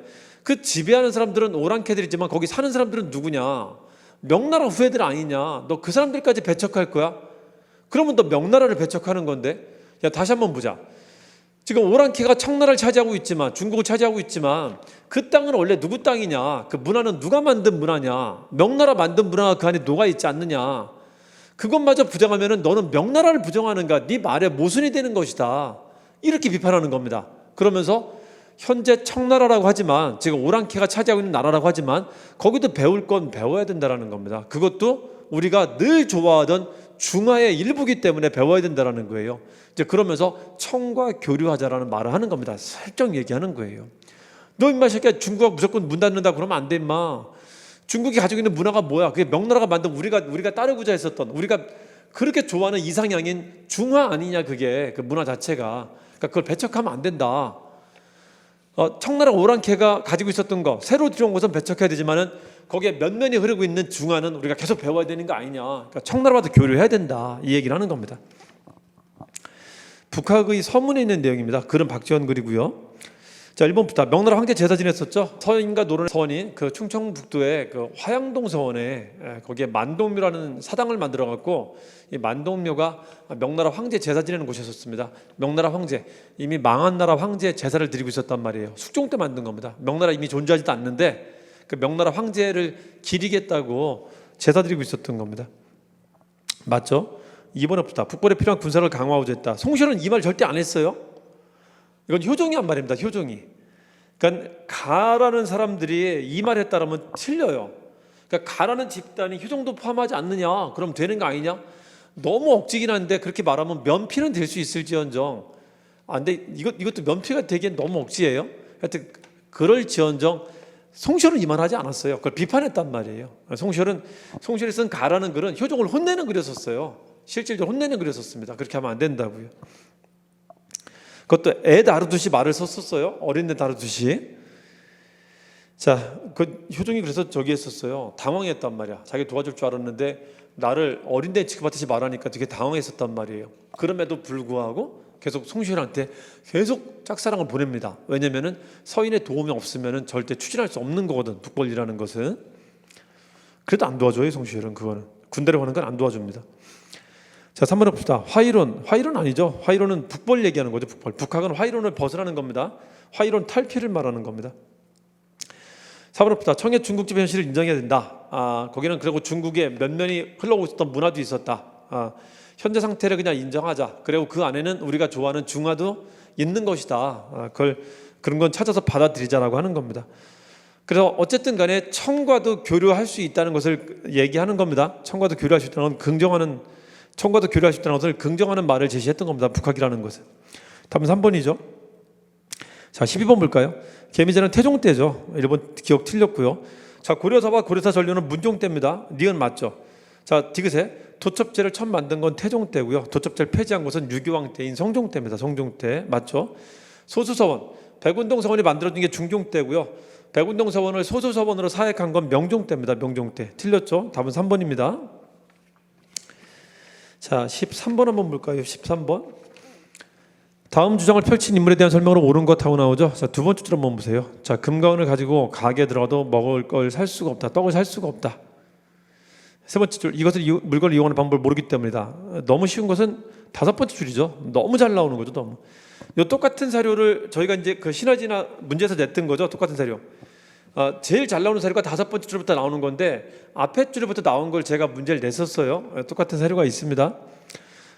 그 지배하는 사람들은 오랑캐들이지만 거기 사는 사람들은 누구냐? 명나라 후예들 아니냐? 너 그 사람들까지 배척할 거야? 그러면 너 명나라를 배척하는 건데? 야, 다시 한번 보자. 지금 오랑캐가 청나라를 차지하고 있지만 중국을 차지하고 있지만 그 땅은 원래 누구 땅이냐? 그 문화는 누가 만든 문화냐? 명나라 만든 문화가 그 안에 녹아 있지 않느냐? 그것마저 부정하면은 너는 명나라를 부정하는가? 네 말에 모순이 되는 것이다. 이렇게 비판하는 겁니다. 그러면서 현재 청나라라고 하지만 지금 오랑캐가 차지하고 있는 나라라고 하지만 거기도 배울 건 배워야 된다는 겁니다. 그것도 우리가 늘 좋아하던 중화의 일부기 때문에 배워야 된다는 거예요. 이제 그러면서 청과 교류하자라는 말을 하는 겁니다. 살짝 얘기하는 거예요. 너 임마 새끼야 중국가 무조건 문 닫는다 그러면 안 돼 임마. 중국이 가지고 있는 문화가 뭐야? 그게 명나라가 만든 우리가 따르고자 했었던 우리가 그렇게 좋아하는 이상향인 중화 아니냐 그게 그 문화 자체가. 그러니까 그걸 배척하면 안 된다. 청나라 오랑캐가 가지고 있었던 거 새로 들어온 것은 배척해야 되지만은 거기에 면면이 흐르고 있는 중화는 우리가 계속 배워야 되는 거 아니냐. 그러니까 청나라와도 교류해야 된다. 이 얘기를 하는 겁니다. 북학의 서문에 있는 내용입니다. 글은 박지원 글이고요. 자, 1번부터 명나라 황제 제사 지냈었죠. 서인과 노론의 서원이 그 충청북도의 그 화양동 서원에 거기에 만동묘라는 사당을 만들어 갖고 이 만동묘가 명나라 황제 제사 지내는 곳이었습니다. 명나라 황제 이미 망한 나라 황제 제사를 드리고 있었단 말이에요. 숙종 때 만든 겁니다. 명나라 이미 존재하지도 않는데 그 명나라 황제를 기리겠다고 제사 드리고 있었던 겁니다. 맞죠? 2번부터 북벌에 필요한 군사를 강화하고자 했다. 송시호는 이 말 절대 안 했어요. 이건 효종이 한 말입니다. 효종이. 그러니까 가라는 사람들이 이 말 했다라면 틀려요. 그러니까 가라는 집단이 효종도 포함하지 않느냐? 그럼 되는 거 아니냐? 너무 억지긴 한데 그렇게 말하면 면피는 될 수 있을지언정. 근데 이것도 면피가 되기엔 너무 억지예요. 하여튼 그럴지언정 송시호는 이 말 하지 않았어요. 그걸 비판했단 말이에요. 송시호이 쓴 가라는 글은 효종을 혼내는 글이었었어요. 실질적으로 혼내는 글이었습니다. 그렇게 하면 안 된다고요. 그것도 애 다루듯이 말을 썼었어요. 어린애 다루듯이. 자, 그 효종이 그래서 저기 했었어요. 당황했단 말이야. 자기 도와줄 줄 알았는데 나를 어린애 취급하듯이 말하니까 되게 당황했었단 말이에요. 그럼에도 불구하고 계속 송시호한테 계속 짝사랑을 보냅니다. 왜냐면은 서인의 도움이 없으면은 절대 추진할 수 없는 거거든. 북벌이라는 것은. 그래도 안 도와줘요. 송시호는 그거는. 군대로 가는 건 안 도와줍니다. 자, 3번에 봅시다. 화이론 아니죠. 화이론은 북벌 얘기하는 거죠. 북벌. 북학은 화이론을 벗어나는 겁니다. 화이론 탈피를 말하는 겁니다. 4번에 봅시다. 청해 중국집 현실을 인정해야 된다. 거기는 그리고 중국의 면면이 흘러오고 있었던 문화도 있었다. 현재 상태를 그냥 인정하자. 그리고 그 안에는 우리가 좋아하는 중화도 있는 것이다. 그런 건 찾아서 받아들이자라고 하는 겁니다. 그래서 어쨌든 간에 청과도 교류할 수 있다는 것을 얘기하는 겁니다. 청과도 교류할 수 있다는 건 청과도 교류할 수 있다는 것을 긍정하는 말을 제시했던 겁니다. 북학이라는 것은. 답은 3번이죠. 자, 12번 볼까요? 개미제는 태종 때죠. 1번 기억 틀렸고요. 자, 고려사와 고려사 전류는 문종 때입니다. 니은 맞죠? 자, 디귿에 도첩제를 처음 만든 건 태종 때고요. 도첩제를 폐지한 것은 유교왕 때인 성종 때입니다. 성종 때 맞죠? 소수서원, 백운동 서원이 만들어진 게 중종 때고요. 백운동 서원을 소수서원으로 사획한 건 명종 때입니다. 명종 때. 틀렸죠? 답은 3번입니다. 자, 13번 한번 볼까요? 13번. 다음 주장을 펼친 인물에 대한 설명으로 옳은 것 하고 나오죠. 자, 두 번째 줄 한번 보세요. 자, 금가은을 가지고 가게에 들어가도 먹을 걸 살 수가 없다. 떡을 살 수가 없다. 세 번째 줄, 물건을 이용하는 방법을 모르기 때문이다. 너무 쉬운 것은 다섯 번째 줄이죠. 너무 잘 나오는 거죠. 너무. 이 똑같은 사료를 저희가 이제 그 시너지나 문제에서 냈던 거죠. 똑같은 사료. 제일 잘 나오는 사료가 다섯 번째 줄부터 나오는 건데 앞에 줄부터 나온 걸 제가 문제를 냈었어요. 똑같은 사료가 있습니다.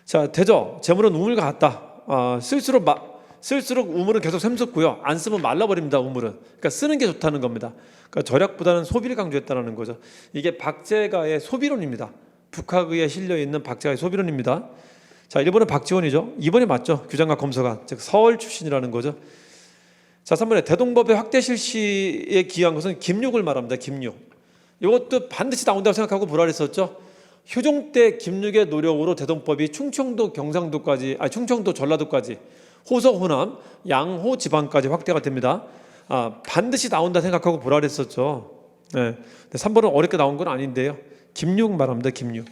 자, 대저 재물은 우물과 같다. 쓸수록 우물은 계속 샘솟고요. 안 쓰면 말라버립니다. 우물은. 그러니까 쓰는 게 좋다는 겁니다. 그러니까 절약보다는 소비를 강조했다는 거죠. 이게 박제가의 소비론입니다. 북학의에 실려 있는 박제가의 소비론입니다. 자, 1번은 박지원이죠. 2번이 맞죠. 규장과 검소관, 즉 서울 출신이라는 거죠. 자, 3번에 대동법의 확대 실시에 기여한 것은 김육을 말합니다. 김육. 이것도 반드시 나온다고 생각하고 뭐라 그랬었죠? 효종 때 김육의 노력으로 대동법이 충청도 경상도까지, 충청도 전라도까지, 호서 호남 양호 지방까지 확대가 됩니다. 반드시 나온다 생각하고 보라 그랬었죠. 네. 3번은 어렵게 나온 건 아닌데요. 김육 말합니다. 김육.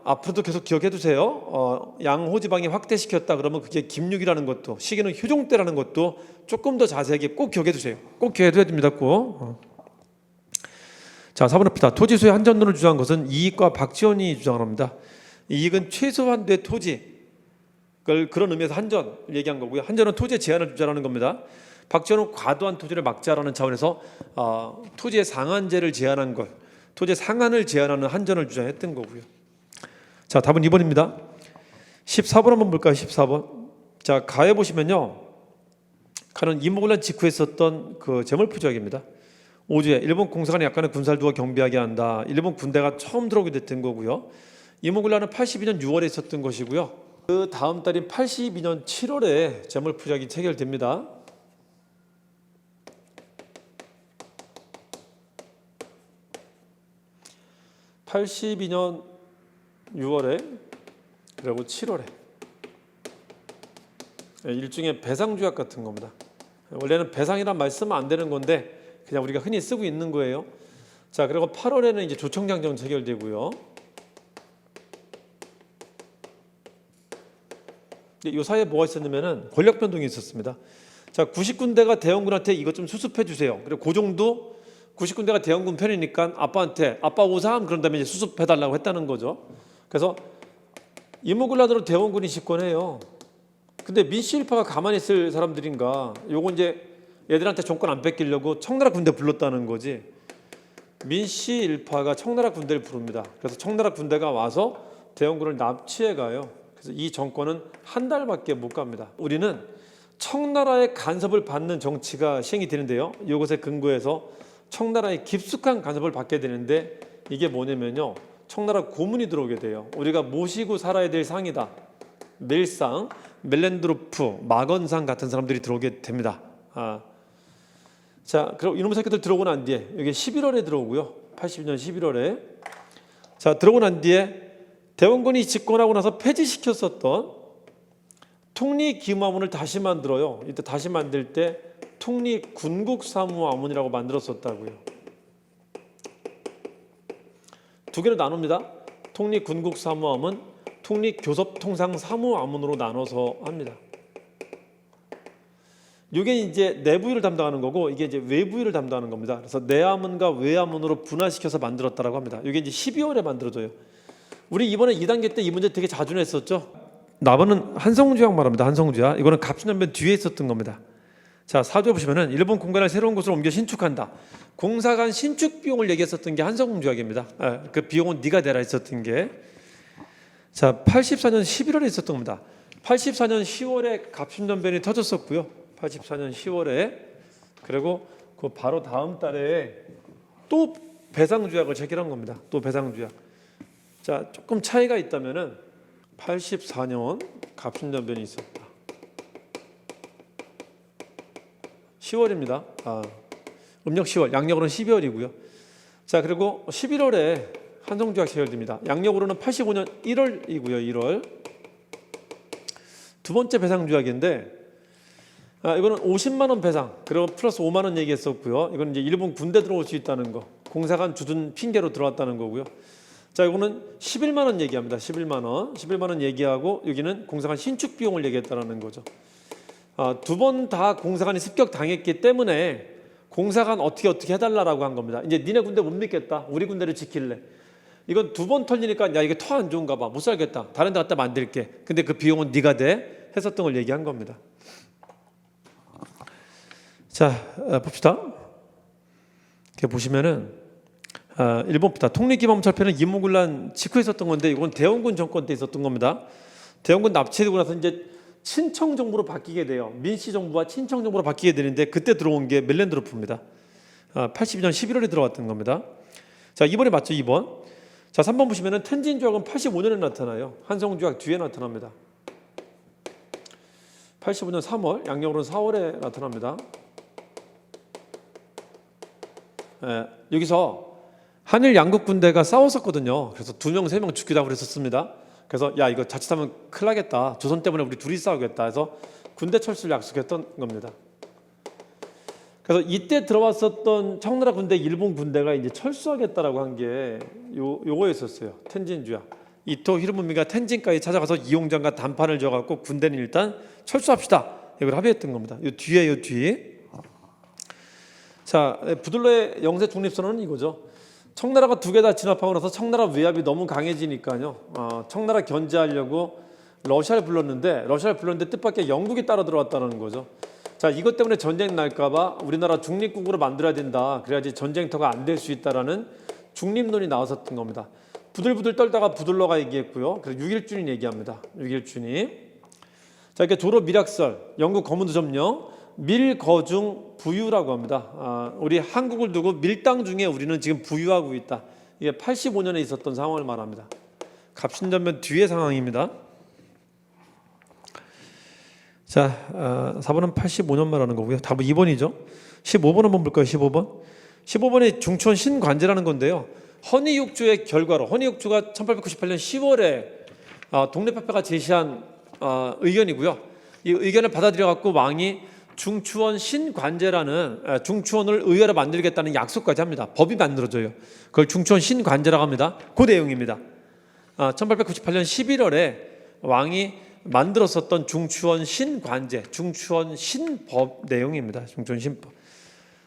앞으로도 계속 기억해 두세요. 양호 지방이 확대시켰다 그러면 그게 김육이라는 것도, 시기는 효종 때라는 것도 조금 더 자세하게 꼭 기억해 두세요. 꼭 기억해 둬야 됩니다. 꼭. 자, 4번 합니다. 토지 소유 한전론을 주장한 것은 이익과 박지원이 주장을 합니다. 이익은 최소한도의 토지, 그런 의미에서 한전을 얘기한 거고요. 한전은 토지의 제한을 주장하는 겁니다. 박지원은 과도한 토지를 막자라는 차원에서 토지의 상한제를 제한한 것, 토지의 상한을 제한하는 한전을 주장했던 거고요. 자, 답은 2번입니다. 14번 한번 볼까요? 14번. 자, 가에 보시면요, 가는 이모군란 직후에 썼던 그 재물포지약입니다. 5주에 일본 공사관이 약간의 군사를 두어 경비하게 한다. 일본 군대가 처음 들어오게 됐던 거고요. 이모군란은 82년 6월에 있었던 것이고요. 그 다음 달인 82년 7월에 재물포지약이 체결됩니다. (82년 6월에) 그리고 7월에 일종의 배상조약 같은 겁니다. 원래는 배상이란 말 쓰면 안 되는 건데 그냥 우리가 흔히 쓰고 있는 거예요. 자, 그리고 8월에는 이제 조청장정 체결되고요. 이 사이에 뭐가 있었냐면은 권력 변동이 있었습니다. 자, 90군대가 대원군한테 이것 좀 수습해 주세요. 그리고 고종도 90군대가 대원군 편이니까 아빠한테 아빠 오삼 그런 다음에 이제 수습해 달라고 했다는 거죠. 그래서 이모군란으로 대원군이 집권해요. 근데 민씨일파가 가만히 있을 사람들인가? 요거 이제 얘들한테 정권 안 뺏기려고 청나라 군대 불렀다는 거지. 민씨일파가 청나라 군대를 부릅니다. 그래서 청나라 군대가 와서 대원군을 납치해 가요. 그래서 이 정권은 한 달밖에 못 갑니다. 우리는 청나라의 간섭을 받는 정치가 시행이 되는데요. 이것에 근거해서 청나라의 깊숙한 간섭을 받게 되는데 이게 뭐냐면요, 청나라 고문이 들어오게 돼요. 우리가 모시고 살아야 될 상이다. 멜상, 멜렌드로프, 마건상 같은 사람들이 들어오게 됩니다. 자, 그럼 이놈의 새끼들 들어오고 난 뒤에 여기 11월에 들어오고요. 82년 11월에. 자, 들어오고 난 뒤에 대원군이 집권하고 나서 폐지시켰었던 통리기무화문을 다시 만들어요. 이때 다시 만들 때 통리군국사무화문이라고 만들었었다고요. 두 개로 나눕니다. 통리군국사무화문, 통리교섭통상사무화문으로 나눠서 합니다. 이게 이제 내부위를 담당하는 거고 이게 이제 외부위를 담당하는 겁니다. 그래서 내화문과 외화문으로 분화시켜서 만들었다라고 합니다. 이게 이제 12월에 만들어져요. 우리 이번에 2단계 때 이 문제 되게 자주 냈었죠. 나번은 한성주약 말합니다. 한성주약. 이거는 갑신연변 뒤에 있었던 겁니다. 자, 4조에 보시면은 일본 공간을 새로운 곳으로 옮겨 신축한다. 공사관 신축 비용을 얘기했었던 게 한성주약입니다. 그 비용은 네가 내라 했었던 게. 자, 84년 11월에 있었던 겁니다. 84년 10월에 갑신연변이 터졌었고요. 84년 10월에 그리고 그 바로 다음 달에 또 배상주약을 체결한 겁니다. 또 배상주약. 자, 조금 차이가 있다면은 84년 갑신연변이 있었다. 10월입니다. 음력 10월, 양력으로는 12월이고요. 자, 그리고 11월에 한성주약 체결됩니다. 양력으로는 85년 1월이고요. 1월. 두 번째 배상주약인데 이거는 50만 원 배상, 그리고 플러스 5만 원 얘기했었고요. 이건 이제 일본 군대 들어올 수 있다는 거, 공사관 주둔 핑계로 들어왔다는 거고요. 자, 이거는 11만 원 얘기합니다. 11만 원, 11만 원 얘기하고 여기는 공사관 신축 비용을 얘기했다는 거죠. 두 번 다 공사관이 습격당했기 때문에 공사관 어떻게 해달라고 한 겁니다. 이제 니네 군대 못 믿겠다. 우리 군대를 지킬래. 이건 두 번 털리니까 야, 이게 터 안 좋은가 봐. 못 살겠다. 다른 데 갖다 만들게. 근데 그 비용은 네가 돼. 했었던 걸 얘기한 겁니다. 자, 봅시다. 이렇게 보시면은 일본부터 통리기마문철폐는 이모군란 직후에 있었던 건데 이건 대원군 정권 때 있었던 겁니다. 대원군 납치되고 나서 이제 친청 정부로 바뀌게 돼요. 민씨 정부와 친청 정부로 바뀌게 되는데 그때 들어온 게 멜렌드로프입니다. 82년 11월에 들어왔던 겁니다. 자, 2번에 맞죠? 2번. 자, 3번 보시면은 텐진조약은 85년에 나타나요. 한성조약 뒤에 나타납니다. 85년 3월, 양력으로는 4월에 나타납니다. 여기서 한일 양국 군대가 싸웠었거든요. 그래서 2명, 3명 죽기도 하고 그랬었습니다. 그래서 야, 이거 자칫하면 큰일 나겠다. 조선 때문에 우리 둘이 싸우겠다 해서 군대 철수를 약속했던 겁니다. 그래서 이때 들어왔었던 청나라 군대, 일본 군대가 이제 철수하겠다라고 한 게 요거였었어요. 텐진주야. 이토 히로부미가 텐진까지 찾아가서 이용장과 단판을 지어갖고 군대는 일단 철수합시다. 이걸 합의했던 겁니다. 요 뒤에. 자, 부들러의 영세 중립선언은 이거죠. 청나라가 2개 다 진압하고 나서 청나라 외압이 너무 강해지니까요. 청나라 견제하려고 러시아를 불렀는데 뜻밖의 영국이 따라 들어왔다는 거죠. 자, 이것 때문에 전쟁 날까봐 우리나라 중립국으로 만들어야 된다. 그래야지 전쟁터가 안 될 수 있다라는 중립론이 나왔었던 겁니다. 부들부들 떨다가 부들러가 얘기했고요. 그래서 6.1준이 얘기합니다. 6.1준이. 자, 이렇게 조로 밀약설, 영국 거문도 점령, 밀거중 부유라고 합니다. 우리 한국을 두고 밀당 중에 우리는 지금 부유하고 있다. 이게 85년에 있었던 상황을 말합니다. 갑신전면 뒤의 상황입니다. 자, 4번은 85년 말하는 거고요. 답은 2번이죠. 15번 한번 볼까요? 15번이 중천 신관제라는 건데요. 허니육주의 결과로, 허니육주가 1898년 10월에 독립협회가 제시한 의견이고요. 이 의견을 받아들여 갖고 왕이 중추원 신관제라는 중추원을 의회로 만들겠다는 약속까지 합니다. 법이 만들어져요. 그걸 중추원 신관제라고 합니다. 그 내용입니다. 1898년 11월에 왕이 만들었었던 중추원 신관제, 중추원 신법 내용입니다. 중추원 신법.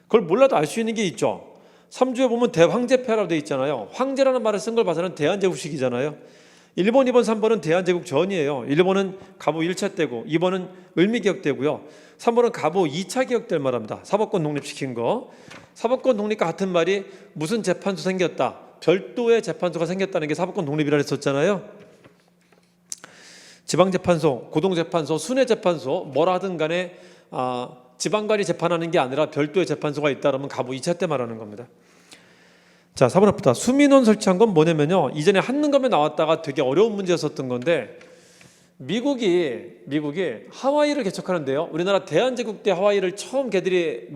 그걸 몰라도 알 수 있는 게 있죠. 3주에 보면 대황제폐라고 되어 있잖아요. 황제라는 말을 쓴 걸 봐서는 대한제국식이잖아요. 1번, 2번, 3번은 대한제국 전이에요. 1번은 갑오 1차 때고 2번은 을미개혁 때고요. 3번은 갑오 2차 개혁 때를 말합니다. 사법권 독립시킨 거. 사법권 독립과 같은 말이 무슨 재판소 생겼다. 별도의 재판소가 생겼다는 게 사법권 독립이라 했었잖아요. 지방재판소, 고동재판소, 순회재판소 뭐라 하든 간에 지방관이 재판하는 게 아니라 별도의 재판소가 있다면 갑오 2차 때 말하는 겁니다. 자, 4번부터 수민원 설치한 건 뭐냐면요. 이전에 한능검에 나왔다가 되게 어려운 문제였었던 건데 미국이 하와이를 개척하는데요. 우리나라 대한제국 때 하와이를 처음 걔들이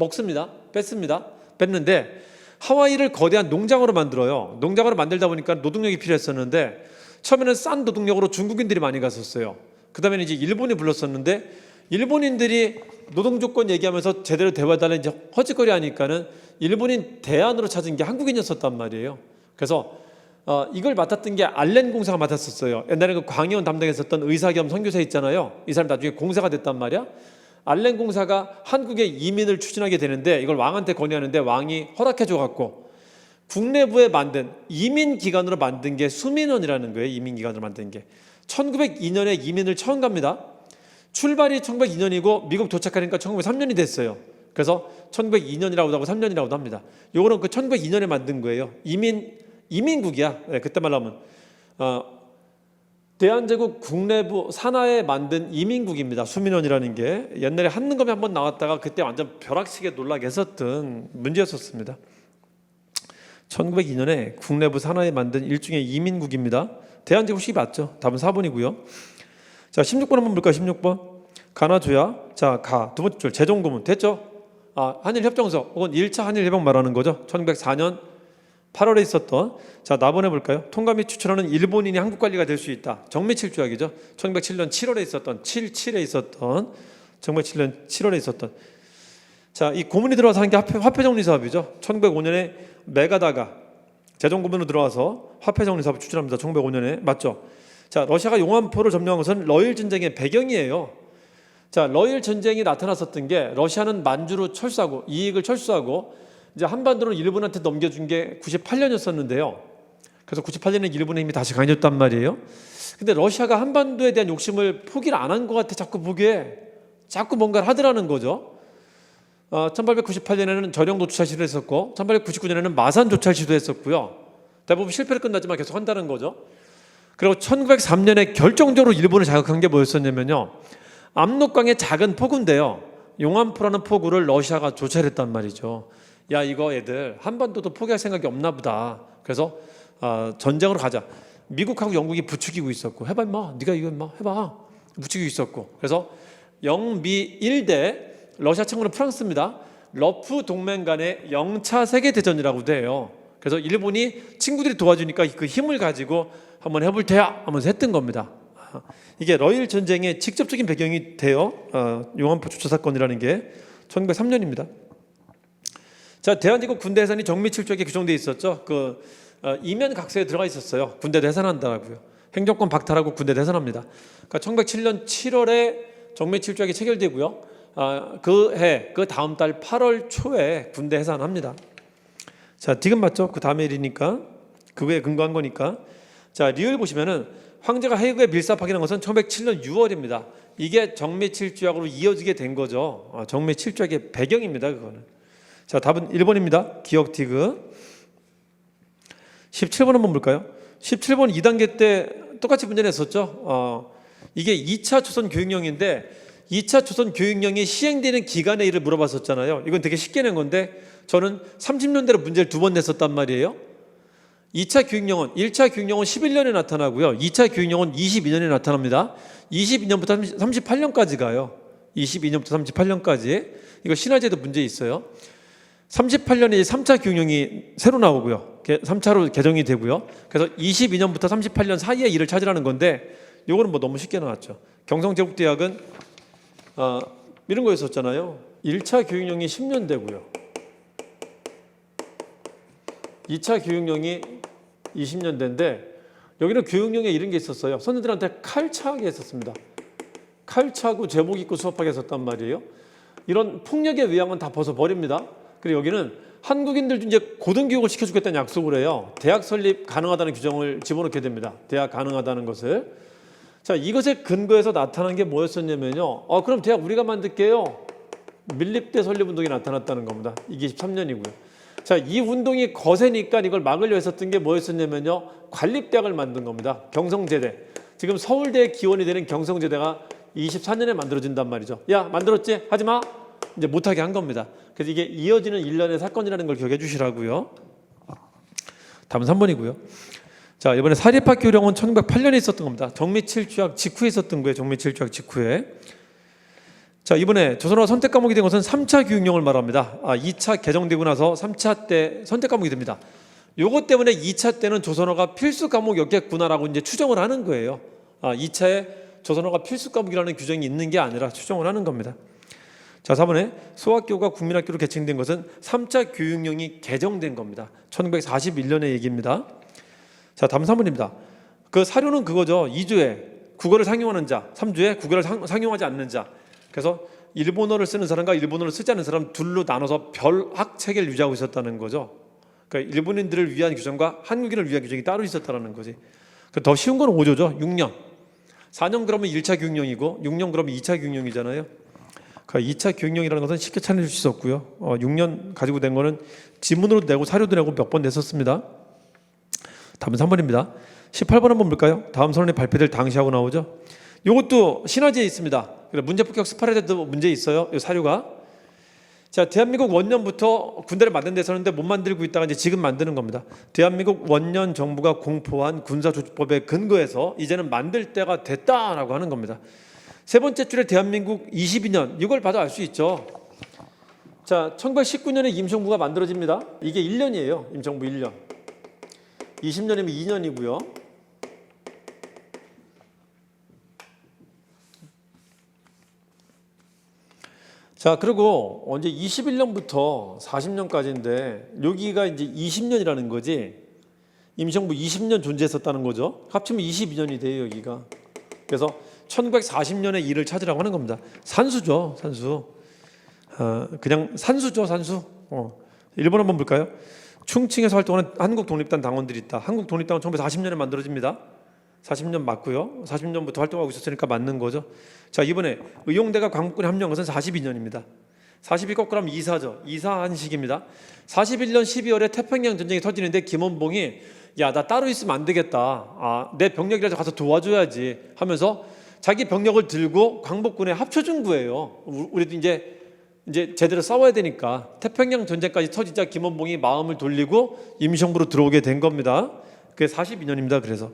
뺐습니다. 뺐는데 하와이를 거대한 농장으로 만들어요. 농장으로 만들다 보니까 노동력이 필요했었는데 처음에는 싼 노동력으로 중국인들이 많이 갔었어요. 그 다음에는 이제 일본이 불렀었는데 일본인들이 노동조건 얘기하면서 제대로 대화해달라는 이제 허짓거리 하니까는 일본인 대안으로 찾은 게 한국인이었었단 말이에요. 그래서 이걸 맡았던 게 알렌 공사가 맡았었어요. 옛날에 그 광의원 담당했었던 의사 겸 선교사 있잖아요. 이 사람 나중에 공사가 됐단 말이야. 알렌 공사가 한국에 이민을 추진하게 되는데 이걸 왕한테 건의하는데 왕이 허락해줘갖고 국내부에 만든 이민기관으로 만든 게 수민원이라는 거예요. 이민기관으로 만든 게 1902년에 이민을 처음 갑니다. 출발이 1902년이고 미국 도착하니까 1903년이 됐어요. 그래서 1902년이라고도 하고 3년이라고도 합니다. 요거는 그 1902년에 만든 거예요. 이민국이야. 네, 그때 말로 하면 대한제국 국내부 산하에 만든 이민국입니다. 수민원이라는 게 옛날에 한능검에 한번 나왔다가 그때 완전 벼락치게 놀라게 했었던 문제였었습니다. 1902년에 국내부 산하에 만든 일종의 이민국입니다. 대한제국식이 맞죠. 답은 4번이고요. 자, 16번 한번 볼까요? 16번. 가나조야. 자, 두 번째 줄 재정고문 됐죠? 한일협정서 혹은 1차 한일협정 말하는 거죠. 1904년 8월에 있었던. 자, 나번해 볼까요? 통감이 추천하는 일본인이 한국 관리가 될 수 있다. 정미칠조약이죠. 1907년 7월에 있었던 77에 있었던 1907년 7월에 있었던. 자, 이 고문이 들어와서 한 게 화폐정리 사업이죠. 1905년에 메가다가 재정고문으로 들어와서 화폐정리 사업을 추진합니다. 1905년에 맞죠? 자, 러시아가 용암포를 점령한 것은 러일 전쟁의 배경이에요. 자, 러일 전쟁이 나타났었던 게 러시아는 만주로 철수하고 이익을 철수하고 이제 한반도를 일본한테 넘겨준 게 98년이었었는데요. 그래서 98년에 일본의 힘이 다시 강해졌단 말이에요. 근데 러시아가 한반도에 대한 욕심을 포기를 안 한 것 같아. 자꾸 보기에 자꾸 뭔가를 하더라는 거죠. 1898년에는 전형 도찰 시도했었고 1899년에는 마산 조찰 시도했었고요. 대부분 실패로 끝나지만 계속 한다는 거죠. 그리고 1903년에 결정적으로 일본을 자극한 게 뭐였었냐면요. 압록강의 작은 포구인데요. 용암포라는 포구를 러시아가 조차를 했단 말이죠. 야, 이거 애들 한반도도 포기할 생각이 없나 보다. 그래서 전쟁으로 가자. 미국하고 영국이 부추기고 있었고, 해봐 임마, 네가 이거 임마 해봐, 부추기고 있었고, 그래서 영미 1대 러시아稱呼는 프랑스입니다. 러프 동맹 간의 영차 세계대전이라고 돼요. 그래서 일본이 친구들이 도와주니까 그 힘을 가지고 한번 해볼 테야 하면서 했던 겁니다. 이게 러일 전쟁의 직접적인 배경이 돼요. 용암포 주차 사건이라는 게 1903년입니다. 자, 대한민국 군대 해산이 정미 7조에 규정돼 있었죠. 그 이면 각서에 들어가 있었어요. 군대도 해산한다고요. 행정권 박탈하고 군대도 해산합니다. 그러니까 1907년 7월에 정미 7조약이 체결되고요. 그 다음 달 8월 초에 군대 해산합니다. 자, 지금 맞죠? 그 다음에 일이니까 그거에 근거한 거니까. 자, 리을 보시면은 황제가 해외에 밀사파기한 것은 1907년 6월입니다. 이게 정미 7조약으로 이어지게 된 거죠. 정미 7조약의 배경입니다. 그거는. 자, 답은 1번입니다. 기억 디귿. 17번 한번 볼까요? 17번 2단계 때 똑같이 문제 냈었죠. 이게 2차 조선 교육령인데 2차 조선 교육령이 시행되는 기간의 일을 물어봤었잖아요. 이건 되게 쉽게 낸 건데 저는 30년대로 문제를 2번 냈었단 말이에요. 2차 교육령은 1차 교육령은 11년에 나타나고요. 2차 교육령은 22년에 나타납니다. 22년부터 38년까지 가요. 22년부터 38년까지. 이거 신화제도 문제 있어요. 38년에 3차 교육령이 새로 나오고요. 3차로 개정이 되고요. 그래서 22년부터 38년 사이의 일을 찾으라는 건데 요거는 뭐 너무 쉽게 나왔죠. 경성제국대학은 이런 거였었잖아요. 1차 교육령이 10년 되고요. 2차 교육령이 20년 된데 여기는 교육령에 이런 게 있었어요. 선생들한테 칼차게 했었습니다. 칼차고 제복 입고 수업하게 했었단 말이에요. 이런 폭력의 외양은 다 벗어버립니다. 그리고 여기는 한국인들 이제 고등교육을 시켜주겠다는 약속을 해요. 대학 설립 가능하다는 규정을 집어넣게 됩니다. 대학 가능하다는 것을. 자, 이것에 근거해서 나타난 게 뭐였었냐면요. 그럼 대학 우리가 만들게요. 밀립대 설립운동이 나타났다는 겁니다. 이게 23년이고요. 자, 이 운동이 거세니까 이걸 막으려 했었던 게 뭐였었냐면요. 관립대학을 만든 겁니다. 경성제대. 지금 서울대 기원이 되는 경성제대가 24년에 만들어진단 말이죠. 야, 만들었지? 하지마. 이제 못하게 한 겁니다. 그래서 이게 이어지는 일련의 사건이라는 걸 기억해 주시라고요. 다음은 3번이고요. 자, 이번에 사립학교 교령은 1908년에 있었던 겁니다. 정미 7조약 직후에 있었던 거예요. 정미 7조약 직후에. 자, 이번에 조선어가 선택 과목이 된 것은 3차 교육령을 말합니다. 2차 개정되고 나서 3차 때 선택 과목이 됩니다. 요것 때문에 2차 때는 조선어가 필수 과목이었겠구나라고 이제 추정을 하는 거예요. 2차에 조선어가 필수 과목이라는 규정이 있는 게 아니라 추정을 하는 겁니다. 자, 4번에 소학교가 국민학교로 개칭된 것은 3차 교육령이 개정된 겁니다. 1941년의 얘기입니다. 자, 다음 3번입니다. 그 사료는 그거죠. 2주에 국어를 상용하는 자, 3주에 국어를 상용하지 않는 자. 그래서 일본어를 쓰는 사람과 일본어를 쓰지 않는 사람 둘로 나눠서 별학 체계를 유지하고 있었다는 거죠. 그러니까 일본인들을 위한 규정과 한국인을 위한 규정이 따로 있었다는 거지. 더 쉬운 건 5조죠. 6년. 4년 그러면 1차 교육령이고 6년 그러면 2차 교육령이잖아요. 그러니까 2차 교육령이라는 것은 쉽게 찾아낼 수 있었고요. 6년 가지고 된 거는 지문으로 내고 사료도 내고 몇 번 냈었습니다. 다음은 3번입니다. 18번 한번 볼까요? 다음 선언이 발표될 당시하고 나오죠. 이것도 신화제에 있습니다. 문제 폭격 스파르타도 문제 있어요. 이 사료가. 자, 대한민국 원년부터 군대를 만든 데서는데 못 만들고 있다가 이제 지금 만드는 겁니다. 대한민국 원년 정부가 공포한 군사조직법에 근거해서 이제는 만들 때가 됐다라고 하는 겁니다. 세 번째 줄에 대한민국 22년 이걸 봐도 알 수 있죠. 자, 1919년에 임시정부가 만들어집니다. 이게 1년이에요. 임시정부 1년. 20년이면 2년이고요. 자, 그리고 언제 21년부터 40년까지인데 여기가 이제 20년이라는 거지. 임시정부 20년 존재했었다는 거죠. 합치면 22년이 돼요, 여기가. 그래서 1940년의 일을 찾으라고 하는 겁니다. 산수죠, 산수. 그냥 산수죠, 산수. 1번 한번 볼까요? 충칭에서 활동하는 한국 독립당 당원들이 있다. 한국 독립당은 1940년에 만들어집니다. 40년 맞고요. 40년부터 활동하고 있었으니까 맞는 거죠. 자, 이번에 의용대가 광복군에 합류한 것은 42년입니다. 42 거꾸로 이사죠. 이사한식입니다. 41년 12월에 태평양 전쟁이 터지는데 김원봉이 야, 나 따로 있으면 안 되겠다. 내 병력이라도 가서 도와줘야지 하면서 자기 병력을 들고 광복군에 합쳐준 거예요. 우리도 이제 제대로 싸워야 되니까. 태평양 전쟁까지 터지자 김원봉이 마음을 돌리고 임시정부로 들어오게 된 겁니다. 그게 42년입니다. 그래서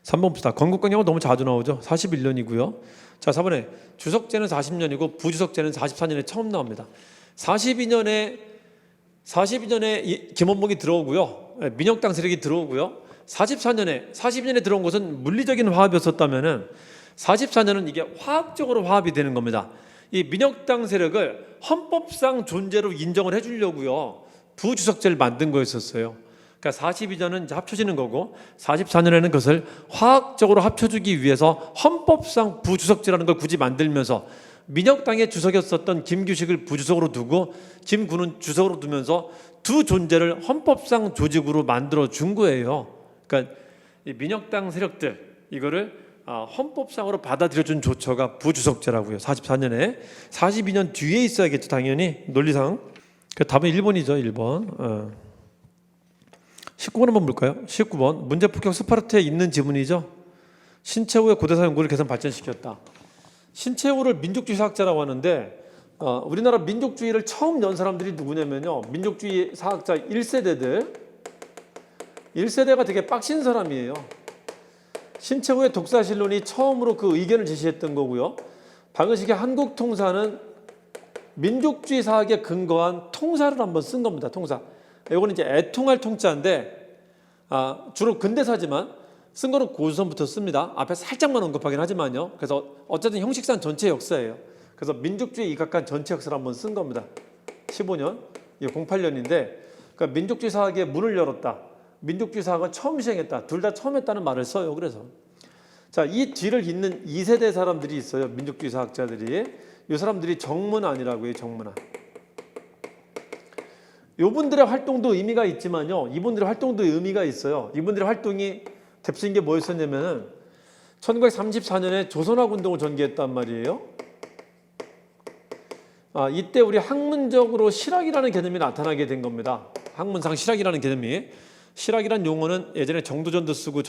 3번 봅시다. 건국강령은 너무 자주 나오죠. 41년이고요. 자, 4번에 주석제는 40년이고 부주석제는 44년에 처음 나옵니다. 42년에 김원봉이 들어오고요. 민혁당 세력이 들어오고요. 42년에 들어온 것은 물리적인 화합이었었다면은 44년은 이게 화학적으로 화합이 되는 겁니다. 이 민혁당 세력을 헌법상 존재로 인정을 해주려고요. 부주석제를 만든 거였었어요. 그러니까 42년은 이제 합쳐지는 거고 44년에는 그것을 화학적으로 합쳐주기 위해서 헌법상 부주석제라는 걸 굳이 만들면서 민혁당의 주석이었었던 김규식을 부주석으로 두고 김군은 주석으로 두면서 두 존재를 헌법상 조직으로 만들어 준 거예요. 그러니까 이 민혁당 세력들 이거를 헌법상으로 받아들여준 조처가 부주석제라고요. 44년에 42년 뒤에 있어야겠죠. 당연히 논리상. 그 답은 1번이죠. 1번. 19번 한번 볼까요? 19번 문제 폭격 스파르타에 있는 지문이죠. 신채호의 고대사 연구를 개선 발전시켰다. 신채호를 민족주의 사학자라고 하는데 우리나라 민족주의를 처음 연 사람들이 누구냐면요. 민족주의 사학자 1세대가 되게 빡신 사람이에요. 신채호의 독사실론이 처음으로 그 의견을 제시했던 거고요. 박은식의 한국통사는 민족주의 사학에 근거한 통사를 한번 쓴 겁니다. 통사. 이거는 이제 애통할 통자인데 주로 근대사지만 쓴 거는 고조선부터 씁니다. 앞에 살짝만 언급하긴 하지만요. 그래서 어쨌든 형식상 전체 역사예요. 그래서 민족주의에 입각한 전체 역사를 한번 쓴 겁니다. 15년, 08년인데 그러니까 민족주의 사학의 문을 열었다. 민족주의 사학은 처음 시행했다. 둘 다 처음 했다는 말을 써요. 그래서 자, 이 뒤를 잇는 2세대 사람들이 있어요. 민족주의 사학자들이. 이 사람들이 정문안이라고 해요. 정문안. 이분들의 활동도 의미가 있지만요. 이분들의 활동도 의미가 있어요. 이분들의 활동이 대표적인 게 뭐였었냐면은 1934년에 조선학 운동을 전개했단 말이에요. 이때 우리 학문적으로 실학이라는 개념이 나타나게 된 겁니다. 학문상 실학이라는 개념이. 실학이라는 용어는 예전에 정도전도 쓰고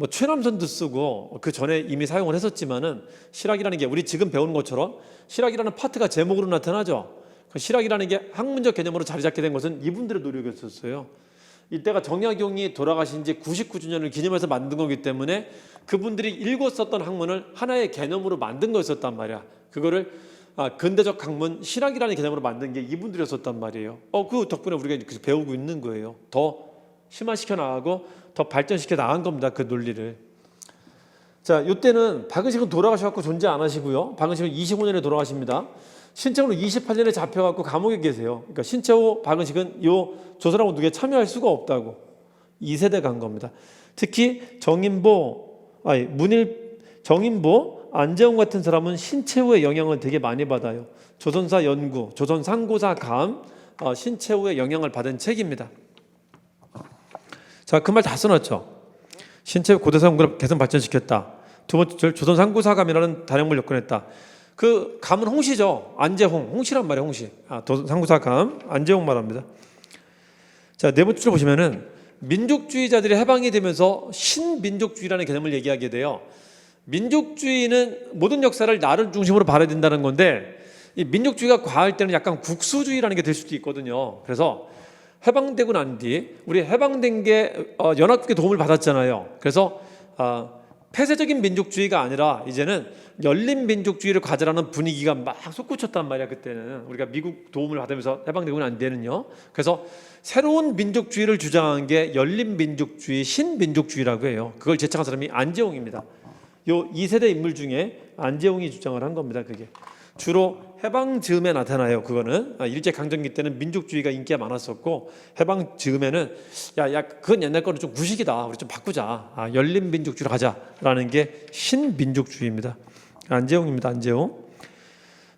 최남선도 쓰고 그 전에 이미 사용을 했었지만은 실학이라는 게 우리 지금 배우는 것처럼 실학이라는 파트가 제목으로 나타나죠. 실학이라는 게 학문적 개념으로 자리 잡게 된 것은 이분들의 노력이었었어요. 이때가 정약용이 돌아가신 지 99주년을 기념해서 만든 거기 때문에 그분들이 읽었었던 학문을 하나의 개념으로 만든 거였었단 말이야. 그거를 근대적 학문 실학이라는 개념으로 만든 게 이분들이었었단 말이에요. 그 덕분에 우리가 배우고 있는 거예요. 더 심화시켜 나가고 더 발전시켜 나간 겁니다. 그 논리를. 자, 이때는 박은식은 돌아가셔갖고 존재 안 하시고요. 박은식은 25년에 돌아가십니다. 신채호는 28년에 잡혀갖고 감옥에 계세요. 그러니까 신채호, 박은식은 요 조선학 운동에 참여할 수가 없다고 2세대 간 겁니다. 특히 정인보, 안재홍 같은 사람은 신채호의 영향을 되게 많이 받아요. 조선사 연구, 조선 상고사 감, 신채호의 영향을 받은 책입니다. 자, 그 말 다 써놨죠. 신채호 고대사 연구를 개선 발전시켰다. 두 번째, 조선 상고사 감이라는 단행물 접근했다. 그 감은 홍씨죠. 안재홍, 홍씨란 말이에요. 홍씨. 상고사 감, 안재홍 말합니다. 자, 네 번째로 보시면은 민족주의자들이 해방이 되면서 신민족주의라는 개념을 얘기하게 돼요. 민족주의는 모든 역사를 나를 중심으로 봐야 된다는 건데 이 민족주의가 과할 때는 약간 국수주의라는 게 될 수도 있거든요. 그래서 해방되고 난 뒤 우리 해방된 게 연합국의 도움을 받았잖아요. 그래서 폐쇄적인 민족주의가 아니라 이제는 열린 민족주의를 가져라는 분위기가 막 솟구쳤단 말이야. 그때는 우리가 미국 도움을 받으면서 해방되고 난 뒤에는요. 그래서 새로운 민족주의를 주장한 게 열린 민족주의, 신민족주의라고 해요. 그걸 제창한 사람이 안재홍입니다. 요 2세대 인물 중에 안재홍이 주장을 한 겁니다. 그게 주로 해방 즈음에 나타나요. 그거는 일제 강점기 때는 민족주의가 인기가 많았었고 해방 즈음에는 야 그건 옛날 거는 좀 구식이다. 우리 좀 바꾸자. 열린 민족주의로 가자라는 게 신민족주의입니다. 안재홍입니다. 안재홍.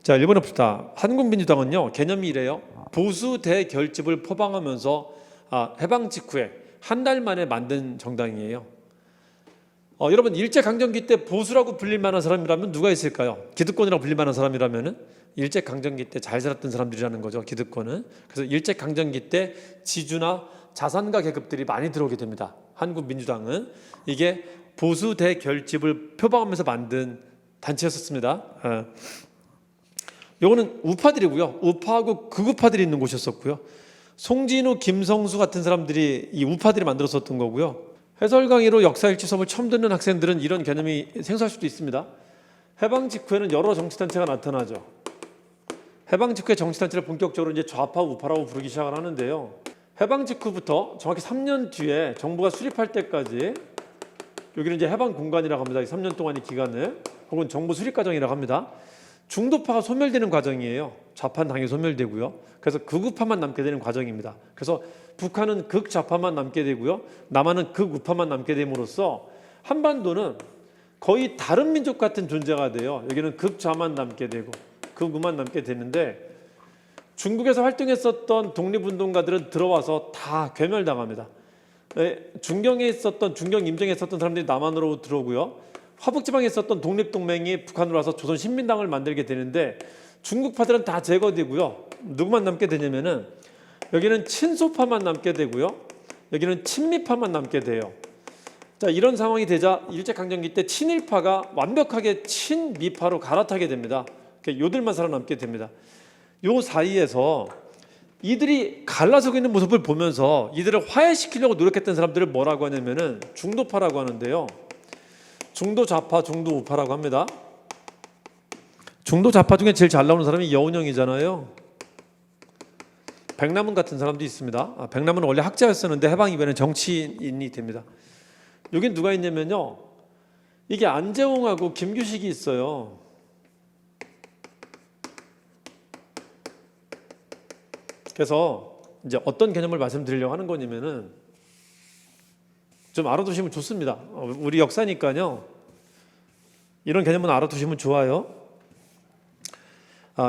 자, 1번에 봅시다. 한국민주당은요 개념이 이래요. 보수 대결집을 포방하면서 해방 직후에 한 달 만에 만든 정당이에요. 여러분 일제강점기 때 보수라고 불릴 만한 사람이라면 누가 있을까요? 기득권이라고 불릴 만한 사람이라면은 일제강점기 때 잘 살았던 사람들이라는 거죠. 기득권은. 그래서 일제강점기 때 지주나 자산가 계급들이 많이 들어오게 됩니다. 한국민주당은 이게 보수 대결집을 표방하면서 만든 단체였었습니다. 요거는 우파들이고요. 우파하고 극우파들이 있는 곳이었었고요. 송진우, 김성수 같은 사람들이 이 우파들이 만들었었던 거고요. 해설 강의로 역사일치 수업을 처음 듣는 학생들은 이런 개념이 생소할 수도 있습니다. 해방 직후에는 여러 정치단체가 나타나죠. 해방 직후에 정치단체를 본격적으로 이제 좌파, 우파라고 부르기 시작을 하는데요. 해방 직후부터 정확히 3년 뒤에 정부가 수립할 때까지, 여기는 이제 해방 공간이라고 합니다. 3년 동안의 기간을, 혹은 정부 수립 과정이라고 합니다. 중도파가 소멸되는 과정이에요. 좌파는 당연히 소멸되고요. 그래서 극우파만 남게 되는 과정입니다. 그래서 북한은 극좌파만 남게 되고요. 남한은 극우파만 남게 됨으로써 한반도는 거의 다른 민족 같은 존재가 돼요. 여기는 극좌만 남게 되고 극우만 남게 되는데, 중국에서 활동했었던 독립운동가들은 들어와서 다 괴멸당합니다. 중경 임정에 있었던 사람들이 남한으로 들어오고요. 화북지방에 있었던 독립동맹이 북한으로 와서 조선신민당을 만들게 되는데, 중국파들은 다 제거되고요. 누구만 남게 되냐면은 여기는 친소파만 남게 되고요. 여기는 친미파만 남게 돼요. 자, 이런 상황이 되자 일제강점기 때 친일파가 완벽하게 친미파로 갈아타게 됩니다. 요들만 살아남게 됩니다. 요 사이에서 이들이 갈라서고 있는 모습을 보면서 이들을 화해시키려고 노력했던 사람들을 뭐라고 하냐면은 중도파라고 하는데요. 중도 좌파, 중도 우파라고 합니다. 중도 좌파 중에 제일 잘 나오는 사람이 여운형이잖아요. 백남은 같은 사람도 있습니다. 백남은 원래 학자였었는데 해방 이후에는 정치인이 됩니다. 여긴 누가 있냐면요, 이게 안재홍하고 김규식이 있어요. 그래서 이제 어떤 개념을 말씀드리려고 하는 거냐면은 좀 알아두시면 좋습니다. 우리 역사니까요. 이런 개념은 알아두시면 좋아요.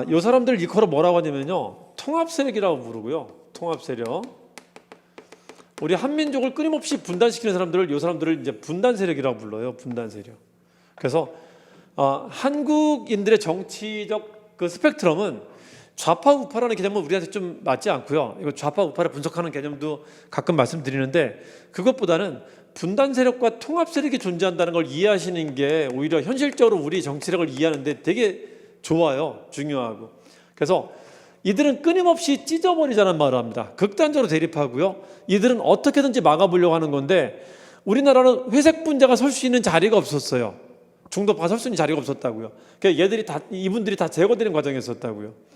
이 사람들 일컬어 뭐라고 하냐면요, 통합세력이라고 부르고요. 통합세력. 우리 한민족을 끊임없이 분단시키는 사람들을, 이 사람들을 이제 분단세력이라고 불러요. 분단세력. 그래서 한국인들의 정치적 그 스펙트럼은 좌파 우파라는 개념은 우리한테 좀 맞지 않고요. 이거 좌파 우파를 분석하는 개념도 가끔 말씀드리는데, 그것보다는 분단 세력과 통합 세력이 존재한다는 걸 이해하시는 게 오히려 현실적으로 우리 정치력을 이해하는데 되게 좋아요. 중요하고. 그래서 이들은 끊임없이 찢어버리자는 말을 합니다. 극단적으로 대립하고요. 이들은 어떻게든지 막아보려고 하는 건데, 우리나라는 회색 분자가 설 수 있는 자리가 없었어요. 중도파가 설 수 있는 자리가 없었다고요. 그러니까 이분들이 다 제거되는 과정이었었다고요.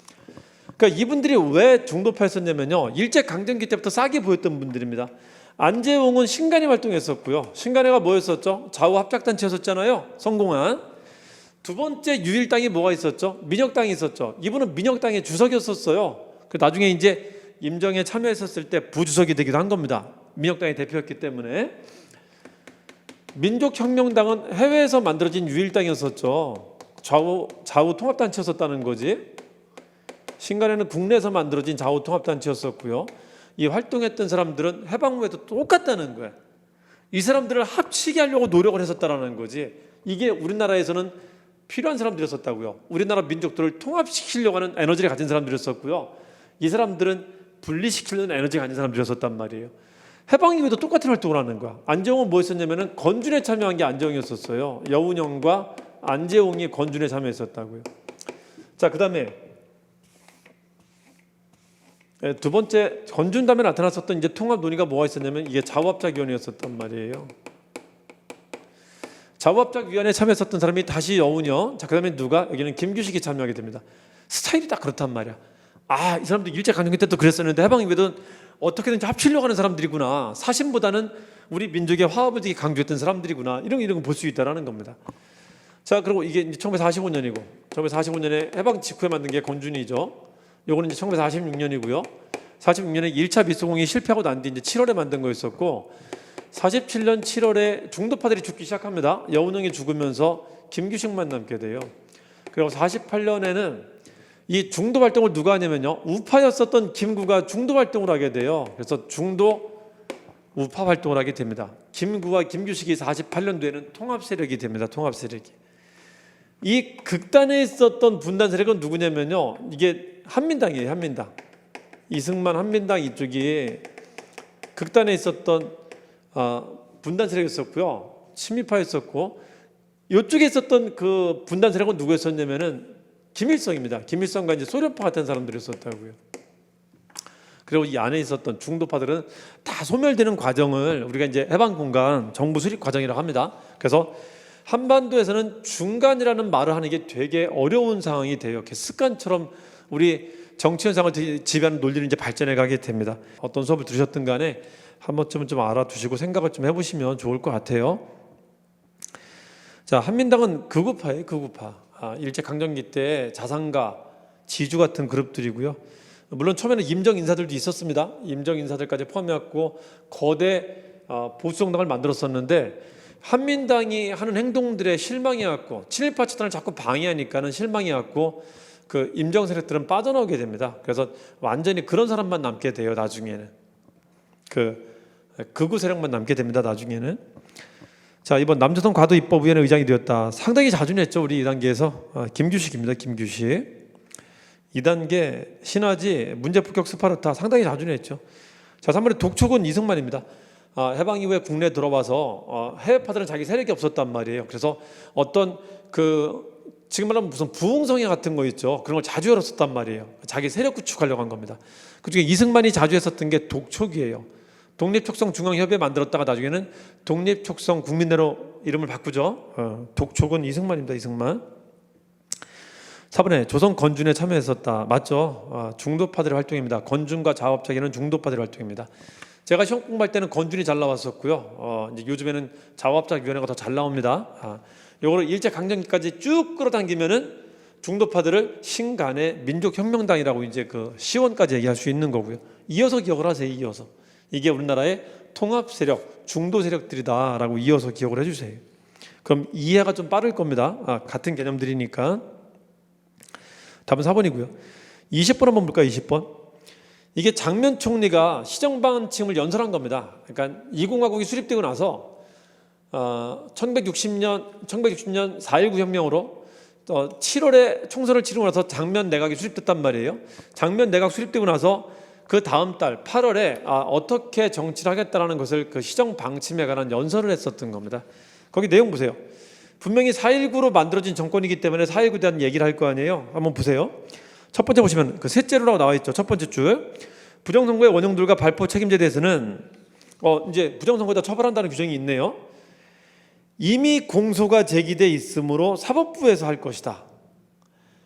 그러니까 이분들이 왜 중도파였었냐면요, 일제강점기 때부터 싹이 보였던 분들입니다. 안재홍은 신간회 활동했었고요. 신간회가 뭐였었죠? 좌우 합작단체였었잖아요. 성공한. 두 번째 유일당이 뭐가 있었죠? 민혁당이 있었죠. 이분은 민혁당의 주석이었었어요. 나중에 이제 임정에 참여했었을 때 부주석이 되기도 한 겁니다. 민혁당의 대표였기 때문에. 민족혁명당은 해외에서 만들어진 유일당이었었죠. 좌우 통합단체였었다는 거지. 신간회는 국내에서 만들어진 좌우 통합단체였었고요. 이 활동했던 사람들은 해방 후에도 똑같다는 거예요. 이 사람들을 합치게 하려고 노력을 했었다는 거지. 이게 우리나라에서는 필요한 사람들이었었다고요. 우리나라 민족들을 통합시키려고 하는 에너지를 가진 사람들이었었고요. 이 사람들은 분리시키려는 에너지가 가진 사람들이었었단 말이에요. 해방 이후에도 똑같은 활동을 하는 거야. 안재홍은 뭐 했었냐면은 건준에 참여한 게 안재홍이었었어요. 여운형과 안재홍이 건준에 참여했었다고요. 자, 그 다음에 두 번째, 건준 다음에 나타났었던 이제 통합 논의가 뭐가 있었냐면 이게 좌우합작위원회였었단 말이에요. 좌우합작위원회에 참여했었던 사람이 다시 여운형. 자, 그 다음에 누가? 여기는 김규식이 참여하게 됩니다. 스타일이 딱 그렇단 말이야. 이 사람들 일제강점기 때도 그랬었는데 해방 이후에도 어떻게든지 합치려고 하는 사람들이구나. 사심보다는 우리 민족의 화합을 되게 강조했던 사람들이구나. 이런 거 볼 수 있다라는 겁니다. 자, 그리고 이게 이제 1945년이고 1945년에 해방 직후에 만든 게 건준이죠. 요거는 이제 1946년이고요. 46년에 1차 미수공이 실패하고 난 뒤 이제 7월에 만든 거였었고, 47년 7월에 중도파들이 죽기 시작합니다. 여운형이 죽으면서 김규식만 남게 돼요. 그리고 48년에는 이 중도 활동을 누가 하냐면요, 우파였었던 김구가 중도 활동을 하게 돼요. 그래서 중도 우파 활동을 하게 됩니다. 김구와 김규식이 48년도에는 통합 세력이 됩니다. 통합 세력이. 이 극단에 있었던 분단 세력은 누구냐면요, 이게 한민당이에요. 한민당. 이승만 한민당 이쪽이 극단에 있었던 분단 세력이었었고요. 친미파였었고, 이쪽에 있었던 그 분단 세력은 누구였었냐면은 김일성입니다. 김일성과 이제 소련파 같은 사람들이었었다고요. 그리고 이 안에 있었던 중도파들은 다 소멸되는 과정을 우리가 이제 해방군간 정부 수립 과정이라고 합니다. 그래서 한반도에서는 중간이라는 말을 하는 게 되게 어려운 상황이 돼요. 습관처럼 우리 정치 현상을 지배하는 논리를 이제 발전해 가게 됩니다. 어떤 수업을 들으셨든 간에 한 번쯤은 좀 알아두시고 생각을 좀 해보시면 좋을 것 같아요. 자, 한민당은 극우파예요. 극우파. 일제강점기 때 자상가, 지주 같은 그룹들이고요. 물론 처음에는 임정 인사들도 있었습니다. 임정 인사들까지 포함해갖고 거대 보수정당을 만들었었는데, 한민당이 하는 행동들에 실망해갖고 친일파 집단을 자꾸 방해하니까는 실망해갖고 그 임정 세력들은 빠져나오게 됩니다. 그래서 완전히 그런 사람만 남게 돼요. 나중에는 그 극우 세력만 남게 됩니다. 나중에는. 자, 이번 남조선 과도입법위원회 의장이 되었다. 상당히 자주냈죠. 우리 2단계에서 김규식입니다. 김규식. 2단계 신화지 문제폭격 스파르타 상당히 자주냈죠. 자, 3번에 독촉은 이승만입니다. 해방 이후에 국내에 들어와서 해외파들은 자기 세력이 없었단 말이에요. 그래서 어떤 지금 말하면 무슨 부흥성회 같은 거 있죠. 그런 걸 자주 열었었단 말이에요. 자기 세력 구축하려고 한 겁니다. 그중에 이승만이 자주 했었던 게 독촉이에요. 독립촉성 중앙협의회 만들었다가 나중에는 독립촉성 국민대로 이름을 바꾸죠. 독촉은 이승만입니다. 이승만. 4번에 조선 건준에 참여했었다. 맞죠? 중도파들의 활동입니다. 건준과 자업자기는 중도파들의 활동입니다. 제가 시험 공부할 때는 건준이 잘 나왔었고요. 이제 요즘에는 자업자위원회가 더 잘 나옵니다. 요거를 일제강점기까지 쭉 끌어당기면은 중도파들을 신간의 민족혁명당이라고 이제 그 시원까지 얘기할 수 있는 거고요. 이어서 기억을 하세요. 이어서. 이게 우리나라의 통합 세력, 중도 세력들이다라고 이어서 기억을 해주세요. 그럼 이해가 좀 빠를 겁니다. 같은 개념들이니까. 답은 4번이고요. 20번 한번 볼까요? 20번. 이게 장면 총리가 시정방침을 연설한 겁니다. 그러니까 이공화국이 수립되고 나서 1960년 4.19 혁명으로 7월에 총선을 치르고 나서 장면 내각이 수립됐단 말이에요. 장면 내각 수립되고 나서 그 다음 달 8월에 어떻게 정치를 하겠다라는 것을 그 시정 방침에 관한 연설을 했었던 겁니다. 거기 내용 보세요. 분명히 4.19로 만들어진 정권이기 때문에 4.19에 대한 얘기를 할 거 아니에요. 한번 보세요. 첫 번째 보시면 그 셋째로라고 나와 있죠. 첫 번째 줄. 부정선거의 원흉들과 발포 책임자에 대해서는 이제 부정선거에다 처벌한다는 규정이 있네요. 이미 공소가 제기돼 있으므로 사법부에서 할 것이다.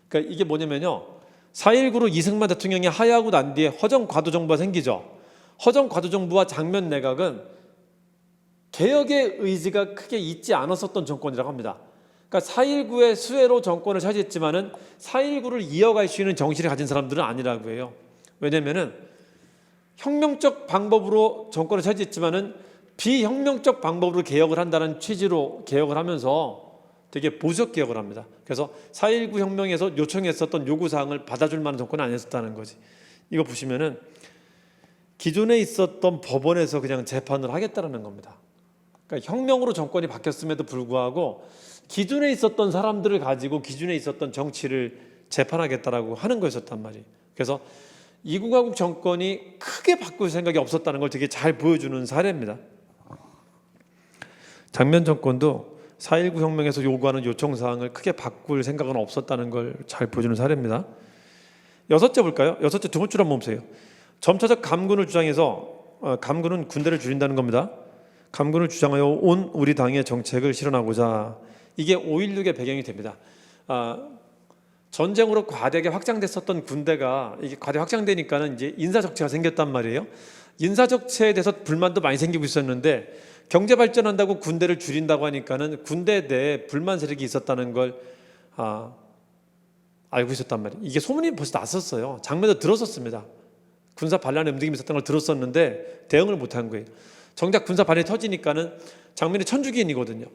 그러니까 이게 뭐냐면요. 4.19로 이승만 대통령이 하야하고 난 뒤에 허정과도정부가 생기죠. 허정과도정부와 장면 내각은 개혁의 의지가 크게 있지 않았었던 정권이라고 합니다. 그러니까 4.19의 수혜로 정권을 차지했지만은 4.19를 이어갈 수 있는 정신을 가진 사람들은 아니라고 해요. 왜냐면은 혁명적 방법으로 정권을 차지했지만은 비혁명적 방법으로 개혁을 한다는 취지로 개혁을 하면서 되게 보수적 개혁을 합니다. 그래서 4.19 혁명에서 요청했었던 요구사항을 받아줄 만한 정권은 아니었다는 거지. 이거 보시면은 기존에 있었던 법원에서 그냥 재판을 하겠다는 겁니다. 그러니까 혁명으로 정권이 바뀌었음에도 불구하고 기존에 있었던 사람들을 가지고 기존에 있었던 정치를 재판하겠다라고 하는 거였었단 말이에요. 그래서 이공화국 정권이 크게 바꿀 생각이 없었다는 걸 되게 잘 보여주는 사례입니다. 장면 정권도 4.19 혁명에서 요구하는 요청사항을 크게 바꿀 생각은 없었다는 걸 잘 보여주는 사례입니다. 여섯째 볼까요? 여섯째 두 번째 줄 한번 보세요. 점차적 감군을 주장해서 감군은 군대를 줄인다는 겁니다. 감군을 주장하여 온 우리 당의 정책을 실현하고자. 이게 5.16의 배경이 됩니다. 전쟁으로 과대하게 확장됐었던 군대가 이게 과대 확장되니까는 이제 인사적체가 생겼단 말이에요. 인사적체에 대해서 불만도 많이 생기고 있었는데 경제 발전한다고 군대를 줄인다고 하니까는 군대 내에 불만 세력이 있었다는 걸 알고 있었단 말이에요. 이게 소문이 벌써 났었어요. 장면도 들었었습니다. 군사 반란의 움직임이 있었던 걸 들었었는데 대응을 못한 거예요. 정작 군사 반란이 터지니까는 장면이 천주기인이거든요.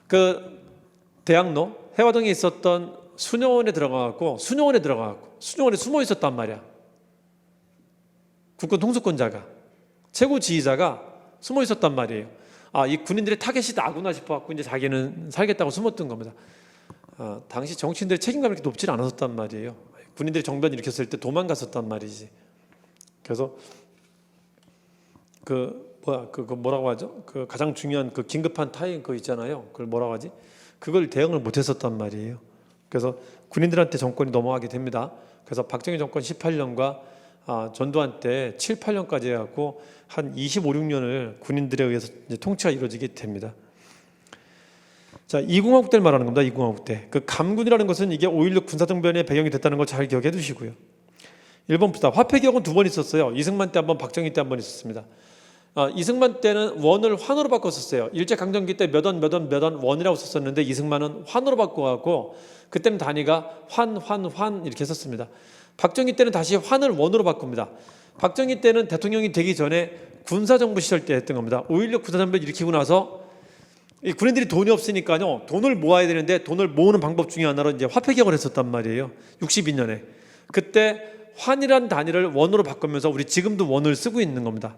그 대학로 해화동에 있었던 수녀원에 들어가고 수녀원에 숨어 있었단 말이야. 국군 통수권자가 최고 지휘자가 숨어 있었단 말이에요. 이 군인들의 타겟이 나구나 싶어갖고 이제 자기는 살겠다고 숨었던 겁니다. 당시 정치인들의 책임감이 이렇게 높지 않았었단 말이에요. 군인들이 정변 일으켰을 때 도망갔었단 말이지. 그래서 그 그 뭐라고 하죠? 그 가장 중요한 그 긴급한 타임 그거 있잖아요. 그걸 뭐라고 하지? 그걸 대응을 못했었단 말이에요. 그래서 군인들한테 정권이 넘어가게 됩니다. 그래서 박정희 정권 18년과 전두환 때 7, 8년까지 해갖고 한 25, 6년을 군인들에 의해서 이제 통치가 이루어지게 됩니다. 자, 이공화국 때를 말하는 겁니다. 이공화국 때. 그 감군이라는 것은 이게 5.16 군사정변의 배경이 됐다는 걸 잘 기억해 두시고요. 1번 부터 화폐개혁은 2번 있었어요. 이승만 때 한 번, 박정희 때 한 번 있었습니다. 이승만 때는 원을 환으로 바꿨었어요. 일제강점기 때 몇 원 원이라고 썼었는데 이승만은 환으로 바꿔갖고 그때는 단위가 환 이렇게 했었습니다. 박정희 때는 다시 환을 원으로 바꿉니다. 박정희 때는 대통령이 되기 전에 군사정부 시절 때 했던 겁니다. 5.16 군사정변 일으키고 나서 이 군인들이 돈이 없으니까요. 돈을 모아야 되는데 돈을 모으는 방법 중에 하나로 이제 화폐개혁을 했었단 말이에요. 62년에. 그때 환이란 단위를 원으로 바꾸면서 우리 지금도 원을 쓰고 있는 겁니다.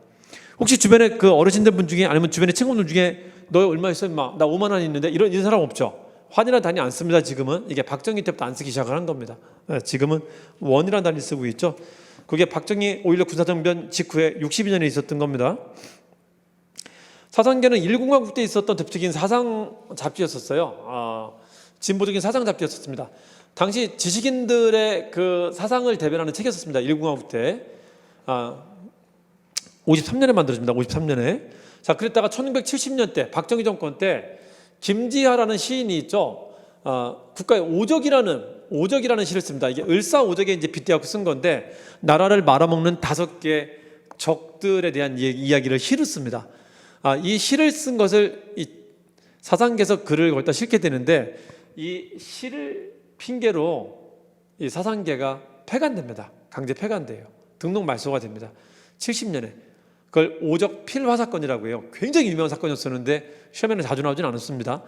혹시 주변에 그 어르신들 분 중에 아니면 주변에 친구들 중에 너 얼마 있어 임마 나 5만 원 있는데 이런 사람 없죠? 환이란 단위 안 씁니다. 지금은 이게 박정희 때부터 안 쓰기 시작을 한 겁니다. 지금은 원이란 단위 쓰고 있죠. 그게 박정희 5.16 군사정변 직후에 62년에 있었던 겁니다. 사상계는 일공화국 때 있었던 대표적인 사상 잡지였었어요. 진보적인 사상 잡지였었습니다. 당시 지식인들의 그 사상을 대변하는 책이었습니다. 일공화국 때 53년에 만들어집니다. 53년에. 자, 그랬다가 1970년 때 박정희 정권 때 김지하라는 시인이 있죠. 국가의 오적이라는 시를 씁니다. 이게 을사오적에 이제 빗대어 쓴 건데 나라를 말아먹는 5개 적들에 대한 이야기를 시를 씁니다. 이 시를 쓴 것을 이 사상계에서 글을 거기다 실게 되는데 이 시를 핑계로 이 사상계가 폐간됩니다. 강제 폐간돼요. 등록 말소가 됩니다. 70년에. 그걸 오적 필화 사건이라고 해요. 굉장히 유명한 사건이었었는데 시험에는 자주 나오진 않았습니다.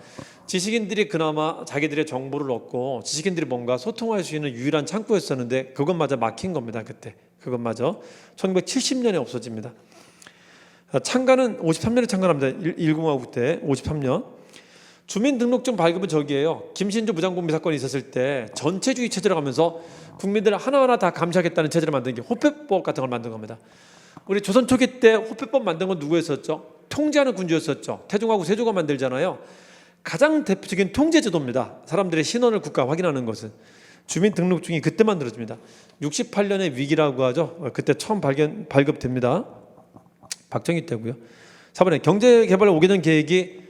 지식인들이 그나마 자기들의 정보를 얻고 지식인들이 뭔가 소통할 수 있는 유일한 창구였었는데 그것마저 막힌 겁니다. 그때 그것마저 1970년에 없어집니다. 창간은 53년에 창간합니다. 일공화국 때 53년. 주민등록증 발급은 저기예요. 김신주 무장공비 사건이 있었을 때 전체주의 체제로 가면서 국민들을 하나하나 다 감시하겠다는 체제를 만든 게 호패법 같은 걸 만든 겁니다. 우리 조선 초기 때 호패법 만든 건 누구였었죠? 통제하는 군주였었죠. 태종하고 세조가 만들잖아요. 가장 대표적인 통제제도입니다. 사람들의 신원을 국가 확인하는 것은. 주민등록증이 그때 만들어집니다. 68년의 위기라고 하죠. 그때 처음 발급됩니다. 박정희 때고요. 4번에 경제개발 5개년 계획이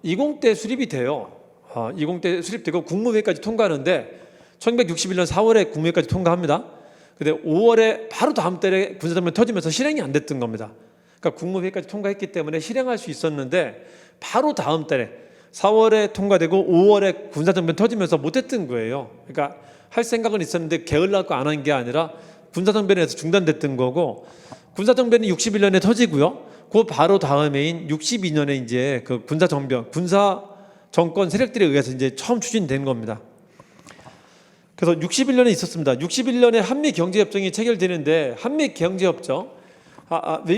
20대 수립이 돼요. 20대 수립되고 국무회의까지 통과하는데 1961년 4월에 국무회의까지 통과합니다. 근데 5월에 바로 다음 달에 군사정변 터지면서 실행이 안 됐던 겁니다. 그러니까 국무회의까지 통과했기 때문에 실행할 수 있었는데 바로 다음 달에 4월에 통과되고 5월에 군사정변 터지면서 못했던 거예요. 그러니까 할 생각은 있었는데 게을러갖고 안 한 게 아니라 군사정변에서 중단됐던 거고 군사정변이 61년에 터지고요. 그 바로 다음해인 62년에 이제 그 군사 정권 세력들에 의해서 이제 처음 추진된 겁니다. 그래서 61년에 있었습니다. 61년에 한미 경제협정이 체결되는데 한미 경제협정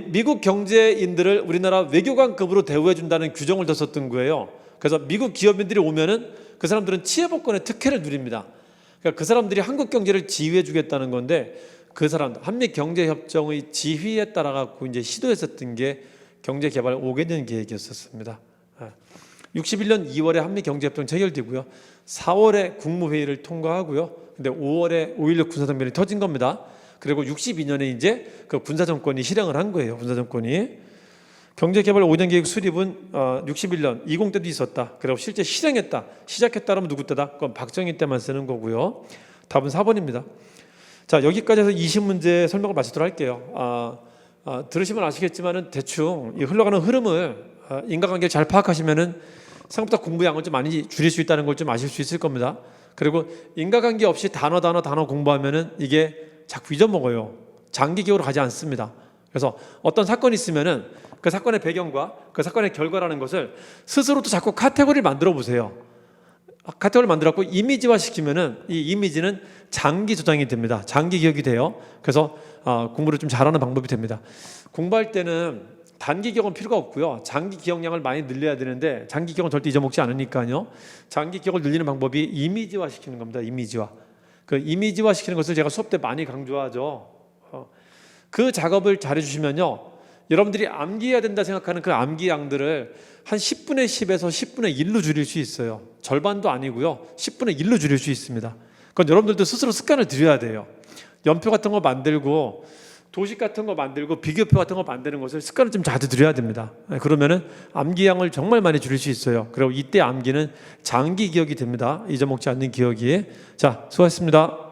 미국 경제인들을 우리나라 외교관급으로 대우해 준다는 규정을 뒀었던 거예요. 그래서 미국 기업인들이 오면은 그 사람들은 치해복권의 특혜를 누립니다. 그러니까 그 사람들이 한국 경제를 지휘해 주겠다는 건데 그 사람들 한미 경제협정의 지휘에 따라 갖고 이제 시도했었던 게 경제개발 5개년 계획이었었습니다. 61년 2월에 한미 경제협정 체결되고요. 4월에 국무회의를 통과하고요. 근데 5월에 5.16 군사정변이 터진 겁니다. 그리고 62년에 이제 그 군사정권이 실행을 한 거예요. 군사정권이. 경제개발 5년 계획 수립은 61년 20 때도 있었다. 그리고 실제 실행했다. 시작했다라면 누구 때다? 그건 박정희 때만 쓰는 거고요. 답은 4번입니다. 자, 여기까지 해서 20문제 설명을 마치도록 할게요. 들으시면 아시겠지만은 대충 이 흘러가는 흐름을 인과관계를 잘 파악하시면은 생각보다 공부량을 좀 많이 줄일 수 있다는 걸 좀 아실 수 있을 겁니다. 그리고 인과관계 없이 단어 공부하면은 이게 자꾸 잊어먹어요. 장기 기억으로 가지 않습니다. 그래서 어떤 사건이 있으면은 그 사건의 배경과 그 사건의 결과라는 것을 스스로도 자꾸 카테고리를 만들어 보세요. 카테고리를 만들었고 이미지화 시키면은 이 이미지는 장기 저장이 됩니다. 장기 기억이 돼요. 그래서 공부를 좀 잘하는 방법이 됩니다. 공부할 때는 단기 기억은 필요가 없고요. 장기 기억량을 많이 늘려야 되는데 장기 기억은 절대 잊어먹지 않으니까요. 장기 기억을 늘리는 방법이 이미지화 시키는 겁니다. 이미지화. 그 이미지화 시키는 것을 제가 수업 때 많이 강조하죠. 그 작업을 잘해 주시면요. 여러분들이 암기해야 된다 생각하는 그 암기 양들을 한 10분의 10에서 10분의 1로 줄일 수 있어요. 절반도 아니고요. 10분의 1로 줄일 수 있습니다. 그건 여러분들도 스스로 습관을 들여야 돼요. 연표 같은 거 만들고 도식 같은 거 만들고 비교표 같은 거 만드는 것을 습관을 좀 자주 들여야 됩니다. 그러면은 암기량을 정말 많이 줄일 수 있어요. 그리고 이때 암기는 장기 기억이 됩니다. 잊어먹지 않는 기억이. 자, 수고하셨습니다.